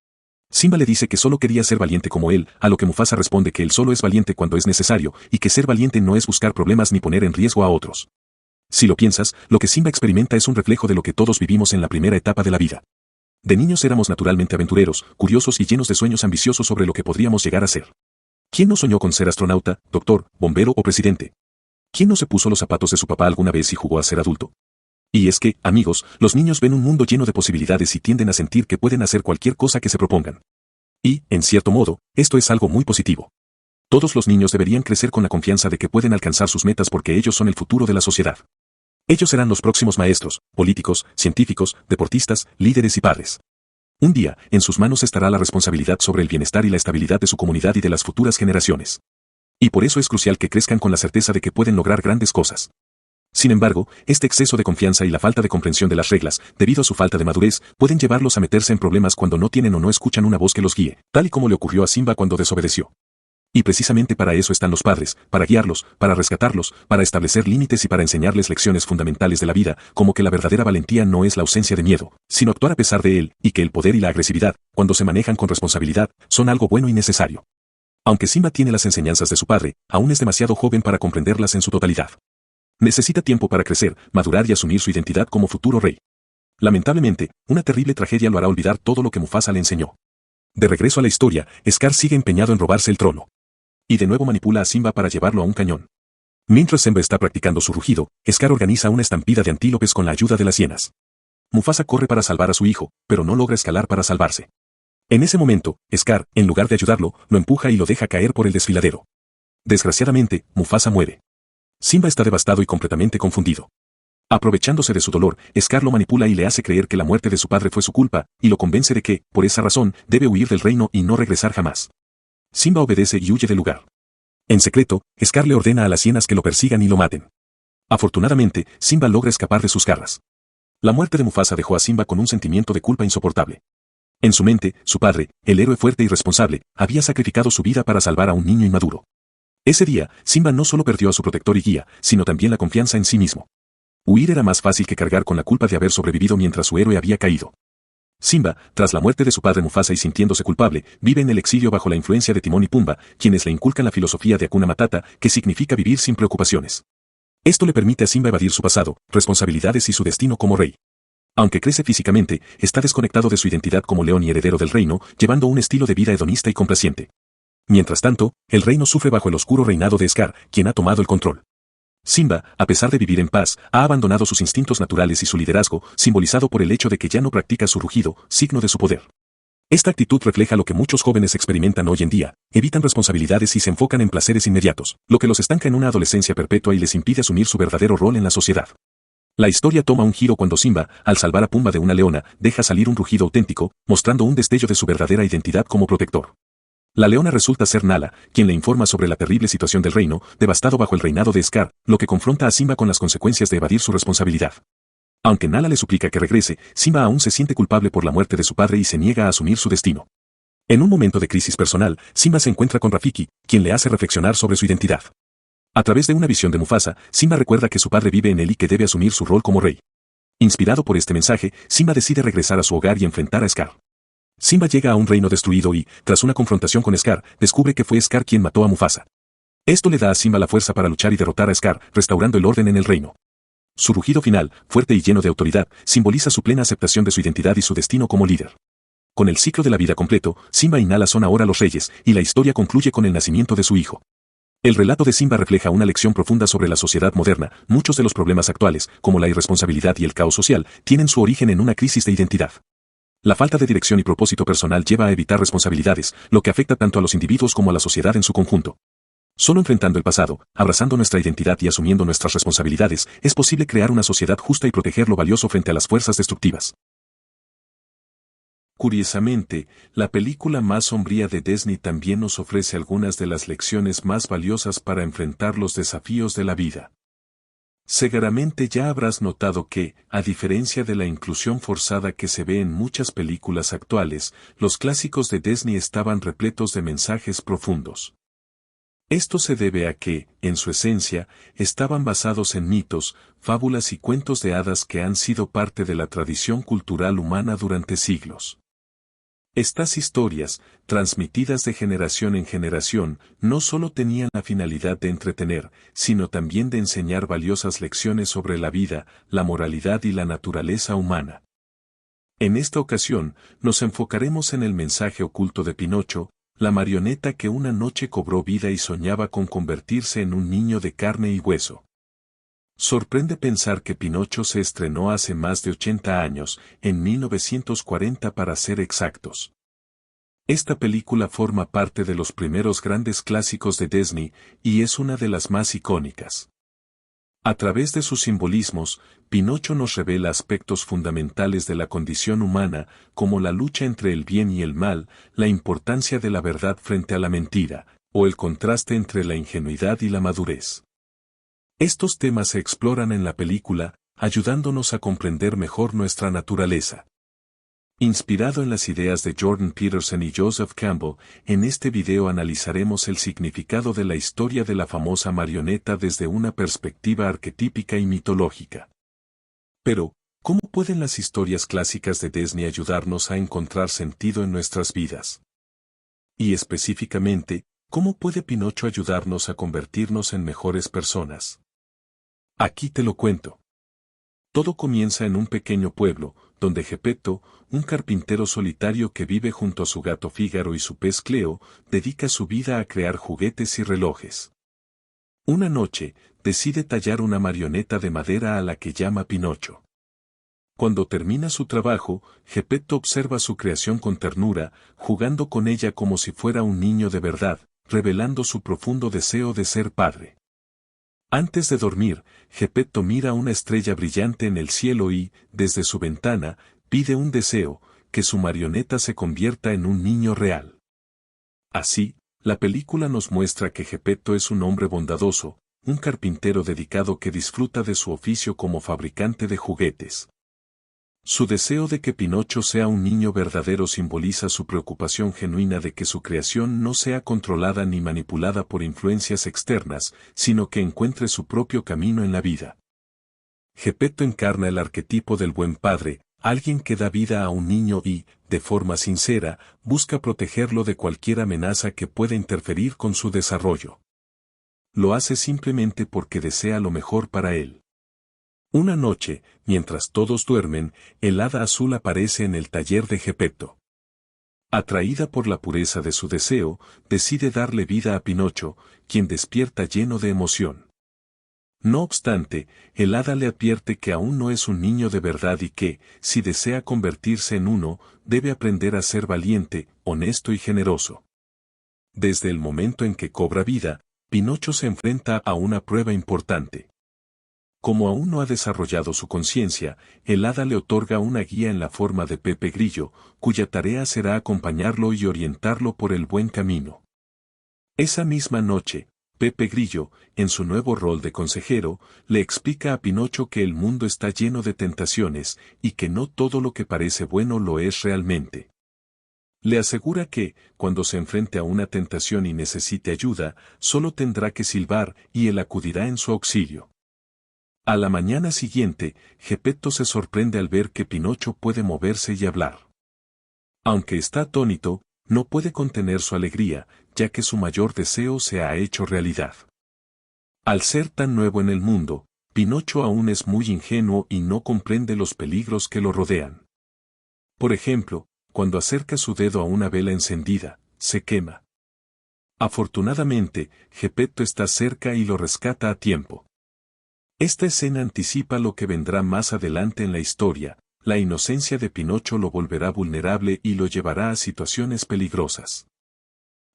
Simba le dice que solo quería ser valiente como él, a lo que Mufasa responde que él solo es valiente cuando es necesario, y que ser valiente no es buscar problemas ni poner en riesgo a otros. Si lo piensas, lo que Simba experimenta es un reflejo de lo que todos vivimos en la primera etapa de la vida. De niños éramos naturalmente aventureros, curiosos y llenos de sueños ambiciosos sobre lo que podríamos llegar a ser. ¿Quién no soñó con ser astronauta, doctor, bombero o presidente? ¿Quién no se puso los zapatos de su papá alguna vez y jugó a ser adulto? Y es que, amigos, los niños ven un mundo lleno de posibilidades y tienden a sentir que pueden hacer cualquier cosa que se propongan. Y, en cierto modo, esto es algo muy positivo. Todos los niños deberían crecer con la confianza de que pueden alcanzar sus metas porque ellos son el futuro de la sociedad. Ellos serán los próximos maestros, políticos, científicos, deportistas, líderes y padres. Un día, en sus manos estará la responsabilidad sobre el bienestar y la estabilidad de su comunidad y de las futuras generaciones. Y por eso es crucial que crezcan con la certeza de que pueden lograr grandes cosas. Sin embargo, este exceso de confianza y la falta de comprensión de las reglas, debido a su falta de madurez, pueden llevarlos a meterse en problemas cuando no tienen o no escuchan una voz que los guíe, tal y como le ocurrió a Simba cuando desobedeció. Y precisamente para eso están los padres, para guiarlos, para rescatarlos, para establecer límites y para enseñarles lecciones fundamentales de la vida, como que la verdadera valentía no es la ausencia de miedo, sino actuar a pesar de él, y que el poder y la agresividad, cuando se manejan con responsabilidad, son algo bueno y necesario. Aunque Simba tiene las enseñanzas de su padre, aún es demasiado joven para comprenderlas en su totalidad. Necesita tiempo para crecer, madurar y asumir su identidad como futuro rey. Lamentablemente, una terrible tragedia lo hará olvidar todo lo que Mufasa le enseñó. De regreso a la historia, Scar sigue empeñado en robarse el trono. Y de nuevo manipula a Simba para llevarlo a un cañón. Mientras Simba está practicando su rugido, Scar organiza una estampida de antílopes con la ayuda de las hienas. Mufasa corre para salvar a su hijo, pero no logra escalar para salvarse. En ese momento, Scar, en lugar de ayudarlo, lo empuja y lo deja caer por el desfiladero. Desgraciadamente, Mufasa muere. Simba está devastado y completamente confundido. Aprovechándose de su dolor, Scar lo manipula y le hace creer que la muerte de su padre fue su culpa, y lo convence de que, por esa razón, debe huir del reino y no regresar jamás. Simba obedece y huye del lugar. En secreto, Scar le ordena a las hienas que lo persigan y lo maten. Afortunadamente, Simba logra escapar de sus garras. La muerte de Mufasa dejó a Simba con un sentimiento de culpa insoportable. En su mente, su padre, el héroe fuerte y responsable, había sacrificado su vida para salvar a un niño inmaduro. Ese día, Simba no solo perdió a su protector y guía, sino también la confianza en sí mismo. Huir era más fácil que cargar con la culpa de haber sobrevivido mientras su héroe había caído. Simba, tras la muerte de su padre Mufasa y sintiéndose culpable, vive en el exilio bajo la influencia de Timón y Pumba, quienes le inculcan la filosofía de Hakuna Matata, que significa vivir sin preocupaciones. Esto le permite a Simba evadir su pasado, responsabilidades y su destino como rey. Aunque crece físicamente, está desconectado de su identidad como león y heredero del reino, llevando un estilo de vida hedonista y complaciente. Mientras tanto, el reino sufre bajo el oscuro reinado de Scar, quien ha tomado el control. Simba, a pesar de vivir en paz, ha abandonado sus instintos naturales y su liderazgo, simbolizado por el hecho de que ya no practica su rugido, signo de su poder. Esta actitud refleja lo que muchos jóvenes experimentan hoy en día, evitan responsabilidades y se enfocan en placeres inmediatos, lo que los estanca en una adolescencia perpetua y les impide asumir su verdadero rol en la sociedad. La historia toma un giro cuando Simba, al salvar a Pumba de una leona, deja salir un rugido auténtico, mostrando un destello de su verdadera identidad como protector. La leona resulta ser Nala, quien le informa sobre la terrible situación del reino, devastado bajo el reinado de Scar, lo que confronta a Simba con las consecuencias de evadir su responsabilidad. Aunque Nala le suplica que regrese, Simba aún se siente culpable por la muerte de su padre y se niega a asumir su destino. En un momento de crisis personal, Simba se encuentra con Rafiki, quien le hace reflexionar sobre su identidad. A través de una visión de Mufasa, Simba recuerda que su padre vive en él y que debe asumir su rol como rey. Inspirado por este mensaje, Simba decide regresar a su hogar y enfrentar a Scar. Simba llega a un reino destruido y, tras una confrontación con Scar, descubre que fue Scar quien mató a Mufasa. Esto le da a Simba la fuerza para luchar y derrotar a Scar, restaurando el orden en el reino. Su rugido final, fuerte y lleno de autoridad, simboliza su plena aceptación de su identidad y su destino como líder. Con el ciclo de la vida completo, Simba y Nala son ahora los reyes, y la historia concluye con el nacimiento de su hijo. El relato de Simba refleja una lección profunda sobre la sociedad moderna. Muchos de los problemas actuales, como la irresponsabilidad y el caos social, tienen su origen en una crisis de identidad. La falta de dirección y propósito personal lleva a evitar responsabilidades, lo que afecta tanto a los individuos como a la sociedad en su conjunto. Solo enfrentando el pasado, abrazando nuestra identidad y asumiendo nuestras responsabilidades, es posible crear una sociedad justa y proteger lo valioso frente a las fuerzas destructivas. Curiosamente, la película más sombría de Disney también nos ofrece algunas de las lecciones más valiosas para enfrentar los desafíos de la vida. Seguramente ya habrás notado que, a diferencia de la inclusión forzada que se ve en muchas películas actuales, los clásicos de Disney estaban repletos de mensajes profundos. Esto se debe a que, en su esencia, estaban basados en mitos, fábulas y cuentos de hadas que han sido parte de la tradición cultural humana durante siglos. Estas historias, transmitidas de generación en generación, no solo tenían la finalidad de entretener, sino también de enseñar valiosas lecciones sobre la vida, la moralidad y la naturaleza humana. En esta ocasión, nos enfocaremos en el mensaje oculto de Pinocho, la marioneta que una noche cobró vida y soñaba con convertirse en un niño de carne y hueso. Sorprende pensar que Pinocho se estrenó hace más de 80 años, en 1940 para ser exactos. Esta película forma parte de los primeros grandes clásicos de Disney, y es una de las más icónicas. A través de sus simbolismos, Pinocho nos revela aspectos fundamentales de la condición humana, como la lucha entre el bien y el mal, la importancia de la verdad frente a la mentira, o el contraste entre la ingenuidad y la madurez. Estos temas se exploran en la película, ayudándonos a comprender mejor nuestra naturaleza. Inspirado en las ideas de Jordan Peterson y Joseph Campbell, en este video analizaremos el significado de la historia de la famosa marioneta desde una perspectiva arquetípica y mitológica. Pero, ¿cómo pueden las historias clásicas de Disney ayudarnos a encontrar sentido en nuestras vidas? Y específicamente, ¿cómo puede Pinocho ayudarnos a convertirnos en mejores personas? Aquí te lo cuento. Todo comienza en un pequeño pueblo, donde Geppetto, un carpintero solitario que vive junto a su gato Fígaro y su pez Cleo, dedica su vida a crear juguetes y relojes. Una noche, decide tallar una marioneta de madera a la que llama Pinocho. Cuando termina su trabajo, Geppetto observa su creación con ternura, jugando con ella como si fuera un niño de verdad, revelando su profundo deseo de ser padre. Antes de dormir, Geppetto mira una estrella brillante en el cielo y, desde su ventana, pide un deseo, que su marioneta se convierta en un niño real. Así, la película nos muestra que Geppetto es un hombre bondadoso, un carpintero dedicado que disfruta de su oficio como fabricante de juguetes. Su deseo de que Pinocho sea un niño verdadero simboliza su preocupación genuina de que su creación no sea controlada ni manipulada por influencias externas, sino que encuentre su propio camino en la vida. Geppetto encarna el arquetipo del buen padre, alguien que da vida a un niño y, de forma sincera, busca protegerlo de cualquier amenaza que pueda interferir con su desarrollo. Lo hace simplemente porque desea lo mejor para él. Una noche, mientras todos duermen, el hada azul aparece en el taller de Geppetto. Atraída por la pureza de su deseo, decide darle vida a Pinocho, quien despierta lleno de emoción. No obstante, el hada le advierte que aún no es un niño de verdad y que, si desea convertirse en uno, debe aprender a ser valiente, honesto y generoso. Desde el momento en que cobra vida, Pinocho se enfrenta a una prueba importante. Como aún no ha desarrollado su conciencia, el hada le otorga una guía en la forma de Pepe Grillo, cuya tarea será acompañarlo y orientarlo por el buen camino. Esa misma noche, Pepe Grillo, en su nuevo rol de consejero, le explica a Pinocho que el mundo está lleno de tentaciones, y que no todo lo que parece bueno lo es realmente. Le asegura que, cuando se enfrente a una tentación y necesite ayuda, solo tendrá que silbar y él acudirá en su auxilio. A la mañana siguiente, Geppetto se sorprende al ver que Pinocho puede moverse y hablar. Aunque está atónito, no puede contener su alegría, ya que su mayor deseo se ha hecho realidad. Al ser tan nuevo en el mundo, Pinocho aún es muy ingenuo y no comprende los peligros que lo rodean. Por ejemplo, cuando acerca su dedo a una vela encendida, se quema. Afortunadamente, Geppetto está cerca y lo rescata a tiempo. Esta escena anticipa lo que vendrá más adelante en la historia. La inocencia de Pinocho lo volverá vulnerable y lo llevará a situaciones peligrosas.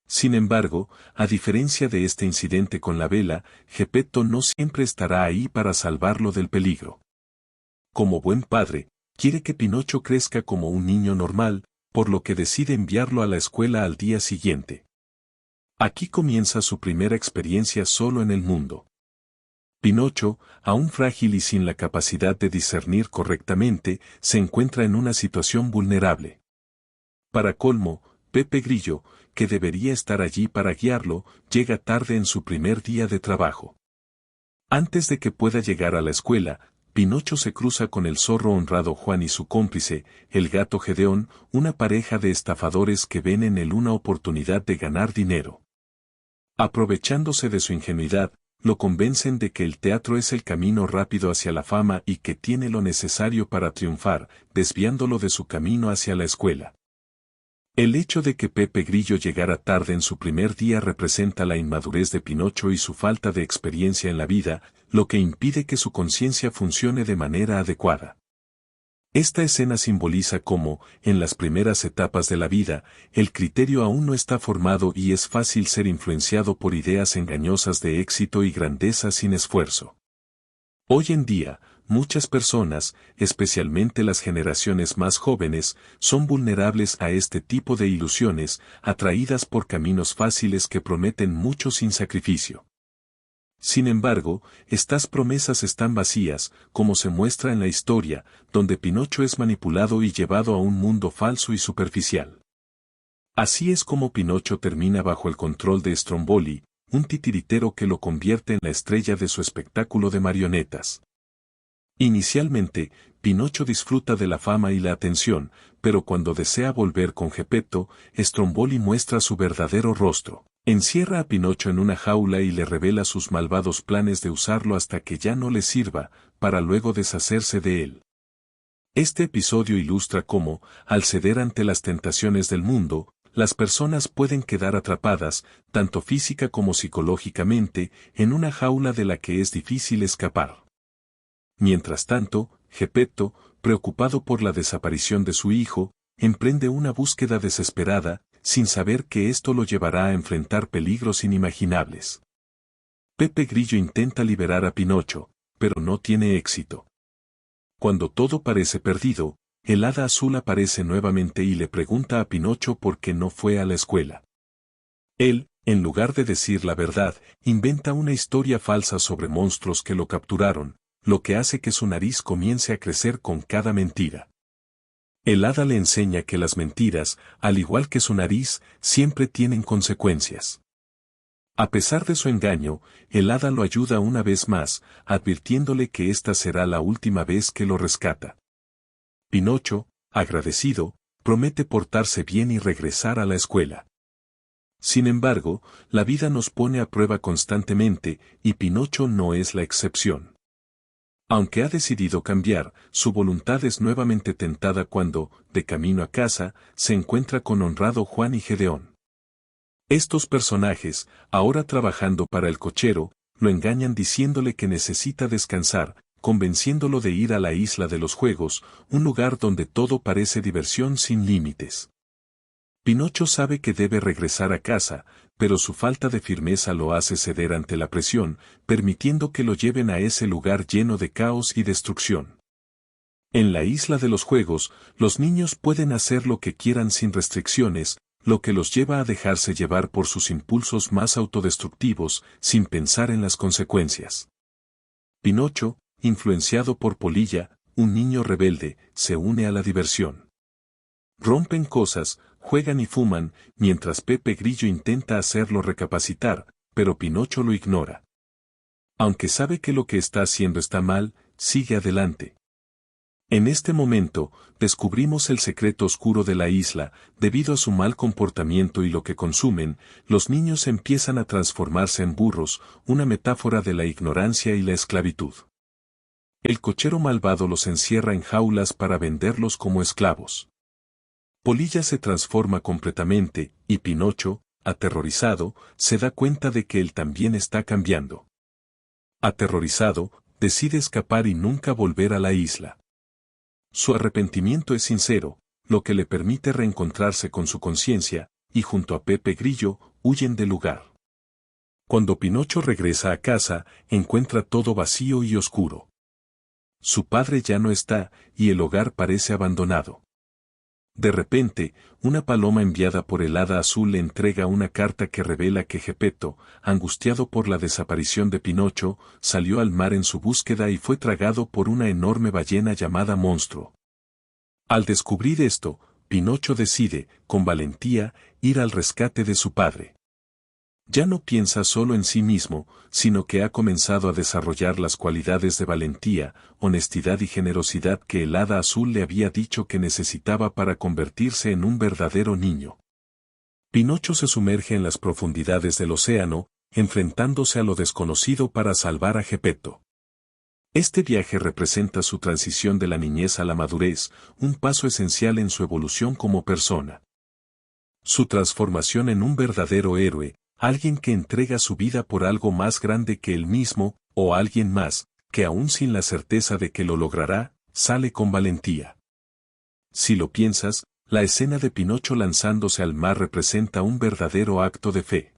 Sin embargo, a diferencia de este incidente con la vela, Geppetto no siempre estará ahí para salvarlo del peligro. Como buen padre, quiere que Pinocho crezca como un niño normal, por lo que decide enviarlo a la escuela al día siguiente. Aquí comienza su primera experiencia solo en el mundo. Pinocho, aún frágil y sin la capacidad de discernir correctamente, se encuentra en una situación vulnerable. Para colmo, Pepe Grillo, que debería estar allí para guiarlo, llega tarde en su primer día de trabajo. Antes de que pueda llegar a la escuela, Pinocho se cruza con el zorro honrado Juan y su cómplice, el gato Gedeón, una pareja de estafadores que ven en él una oportunidad de ganar dinero. Aprovechándose de su ingenuidad, lo convencen de que el teatro es el camino rápido hacia la fama y que tiene lo necesario para triunfar, desviándolo de su camino hacia la escuela. El hecho de que Pepe Grillo llegara tarde en su primer día representa la inmadurez de Pinocho y su falta de experiencia en la vida, lo que impide que su conciencia funcione de manera adecuada. Esta escena simboliza cómo, en las primeras etapas de la vida, el criterio aún no está formado y es fácil ser influenciado por ideas engañosas de éxito y grandeza sin esfuerzo. Hoy en día, muchas personas, especialmente las generaciones más jóvenes, son vulnerables a este tipo de ilusiones, atraídas por caminos fáciles que prometen mucho sin sacrificio. Sin embargo, estas promesas están vacías, como se muestra en la historia, donde Pinocho es manipulado y llevado a un mundo falso y superficial. Así es como Pinocho termina bajo el control de Stromboli, un titiritero que lo convierte en la estrella de su espectáculo de marionetas. Inicialmente, Pinocho disfruta de la fama y la atención, pero cuando desea volver con Geppetto, Stromboli muestra su verdadero rostro. Encierra a Pinocho en una jaula y le revela sus malvados planes de usarlo hasta que ya no le sirva, para luego deshacerse de él. Este episodio ilustra cómo, al ceder ante las tentaciones del mundo, las personas pueden quedar atrapadas, tanto física como psicológicamente, en una jaula de la que es difícil escapar. Mientras tanto, Geppetto, preocupado por la desaparición de su hijo, emprende una búsqueda desesperada, sin saber que esto lo llevará a enfrentar peligros inimaginables. Pepe Grillo intenta liberar a Pinocho, pero no tiene éxito. Cuando todo parece perdido, el hada azul aparece nuevamente y le pregunta a Pinocho por qué no fue a la escuela. Él, en lugar de decir la verdad, inventa una historia falsa sobre monstruos que lo capturaron, lo que hace que su nariz comience a crecer con cada mentira. El hada le enseña que las mentiras, al igual que su nariz, siempre tienen consecuencias. A pesar de su engaño, el hada lo ayuda una vez más, advirtiéndole que esta será la última vez que lo rescata. Pinocho, agradecido, promete portarse bien y regresar a la escuela. Sin embargo, la vida nos pone a prueba constantemente, y Pinocho no es la excepción. Aunque ha decidido cambiar, su voluntad es nuevamente tentada cuando, de camino a casa, se encuentra con honrado Juan y Gedeón. Estos personajes, ahora trabajando para el cochero, lo engañan diciéndole que necesita descansar, convenciéndolo de ir a la isla de los juegos, un lugar donde todo parece diversión sin límites. Pinocho sabe que debe regresar a casa, pero su falta de firmeza lo hace ceder ante la presión, permitiendo que lo lleven a ese lugar lleno de caos y destrucción. En la isla de los juegos, los niños pueden hacer lo que quieran sin restricciones, lo que los lleva a dejarse llevar por sus impulsos más autodestructivos, sin pensar en las consecuencias. Pinocho, influenciado por Polilla, un niño rebelde, se une a la diversión. Rompen cosas, juegan y fuman, mientras Pepe Grillo intenta hacerlo recapacitar, pero Pinocho lo ignora. Aunque sabe que lo que está haciendo está mal, sigue adelante. En este momento, descubrimos el secreto oscuro de la isla. Debido a su mal comportamiento y lo que consumen, los niños empiezan a transformarse en burros, una metáfora de la ignorancia y la esclavitud. El cochero malvado los encierra en jaulas para venderlos como esclavos. Polilla se transforma completamente, y Pinocho, aterrorizado, se da cuenta de que él también está cambiando. Aterrorizado, decide escapar y nunca volver a la isla. Su arrepentimiento es sincero, lo que le permite reencontrarse con su conciencia, y junto a Pepe Grillo, huyen del lugar. Cuando Pinocho regresa a casa, encuentra todo vacío y oscuro. Su padre ya no está, y el hogar parece abandonado. De repente, una paloma enviada por el Hada Azul le entrega una carta que revela que Geppetto, angustiado por la desaparición de Pinocho, salió al mar en su búsqueda y fue tragado por una enorme ballena llamada Monstruo. Al descubrir esto, Pinocho decide, con valentía, ir al rescate de su padre. Ya no piensa solo en sí mismo, sino que ha comenzado a desarrollar las cualidades de valentía, honestidad y generosidad que el Hada Azul le había dicho que necesitaba para convertirse en un verdadero niño. Pinocho se sumerge en las profundidades del océano, enfrentándose a lo desconocido para salvar a Geppetto. Este viaje representa su transición de la niñez a la madurez, un paso esencial en su evolución como persona. Su transformación en un verdadero héroe, alguien que entrega su vida por algo más grande que él mismo, o alguien más, que aún sin la certeza de que lo logrará, sale con valentía. Si lo piensas, la escena de Pinocho lanzándose al mar representa un verdadero acto de fe.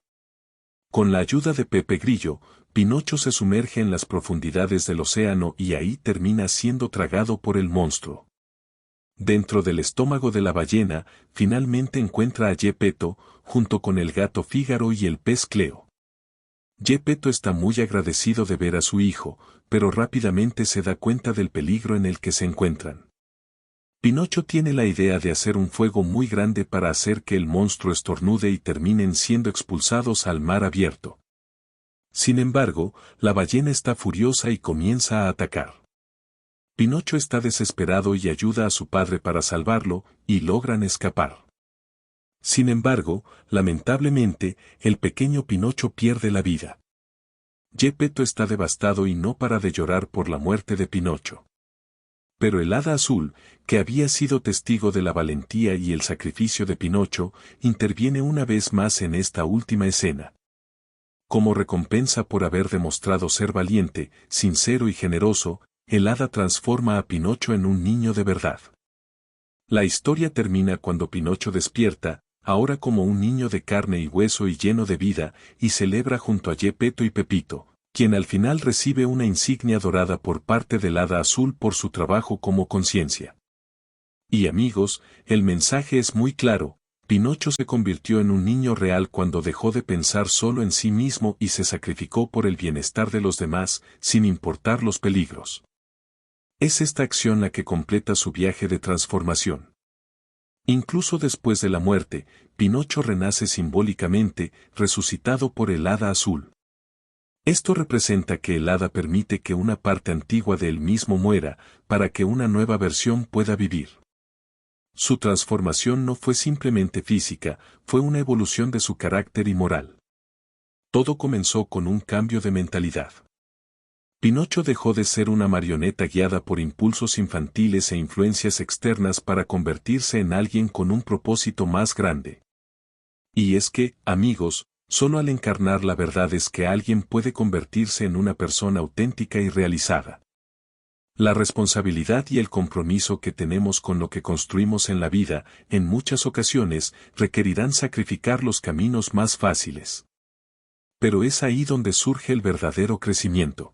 Con la ayuda de Pepe Grillo, Pinocho se sumerge en las profundidades del océano y ahí termina siendo tragado por el monstruo. Dentro del estómago de la ballena, finalmente encuentra a Geppetto, junto con el gato Fígaro y el pez Cleo. Geppetto está muy agradecido de ver a su hijo, pero rápidamente se da cuenta del peligro en el que se encuentran. Pinocho tiene la idea de hacer un fuego muy grande para hacer que el monstruo estornude y terminen siendo expulsados al mar abierto. Sin embargo, la ballena está furiosa y comienza a atacar. Pinocho está desesperado y ayuda a su padre para salvarlo, y logran escapar. Sin embargo, lamentablemente, el pequeño Pinocho pierde la vida. Geppetto está devastado y no para de llorar por la muerte de Pinocho. Pero el Hada Azul, que había sido testigo de la valentía y el sacrificio de Pinocho, interviene una vez más en esta última escena. Como recompensa por haber demostrado ser valiente, sincero y generoso, el hada transforma a Pinocho en un niño de verdad. La historia termina cuando Pinocho despierta, ahora como un niño de carne y hueso y lleno de vida, y celebra junto a Geppetto y Pepito, quien al final recibe una insignia dorada por parte del Hada Azul por su trabajo como conciencia. Y amigos, el mensaje es muy claro: Pinocho se convirtió en un niño real cuando dejó de pensar solo en sí mismo y se sacrificó por el bienestar de los demás, sin importar los peligros. Es esta acción la que completa su viaje de transformación. Incluso después de la muerte, Pinocho renace simbólicamente, resucitado por el Hada Azul. Esto representa que el hada permite que una parte antigua de él mismo muera, para que una nueva versión pueda vivir. Su transformación no fue simplemente física, fue una evolución de su carácter y moral. Todo comenzó con un cambio de mentalidad. Pinocho dejó de ser una marioneta guiada por impulsos infantiles e influencias externas para convertirse en alguien con un propósito más grande. Y es que, amigos, solo al encarnar la verdad es que alguien puede convertirse en una persona auténtica y realizada. La responsabilidad y el compromiso que tenemos con lo que construimos en la vida, en muchas ocasiones, requerirán sacrificar los caminos más fáciles. Pero es ahí donde surge el verdadero crecimiento.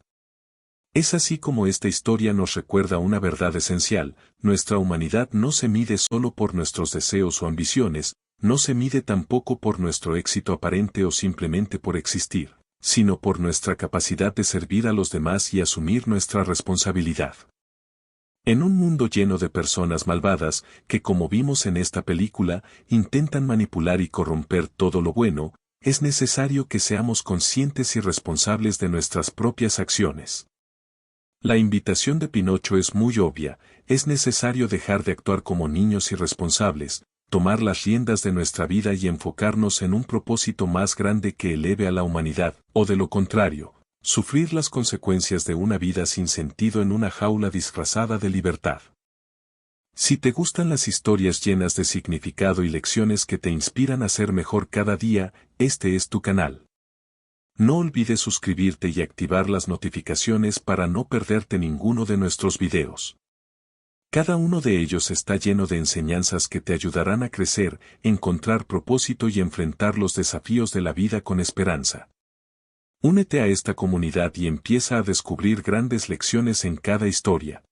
Es así como esta historia nos recuerda una verdad esencial: nuestra humanidad no se mide solo por nuestros deseos o ambiciones, no se mide tampoco por nuestro éxito aparente o simplemente por existir, sino por nuestra capacidad de servir a los demás y asumir nuestra responsabilidad. En un mundo lleno de personas malvadas, que como vimos en esta película, intentan manipular y corromper todo lo bueno, es necesario que seamos conscientes y responsables de nuestras propias acciones. La invitación de Pinocho es muy obvia, es necesario dejar de actuar como niños irresponsables, tomar las riendas de nuestra vida y enfocarnos en un propósito más grande que eleve a la humanidad, o de lo contrario, sufrir las consecuencias de una vida sin sentido en una jaula disfrazada de libertad. Si te gustan las historias llenas de significado y lecciones que te inspiran a ser mejor cada día, este es tu canal. No olvides suscribirte y activar las notificaciones para no perderte ninguno de nuestros videos. Cada uno de ellos está lleno de enseñanzas que te ayudarán a crecer, encontrar propósito y enfrentar los desafíos de la vida con esperanza. Únete a esta comunidad y empieza a descubrir grandes lecciones en cada historia.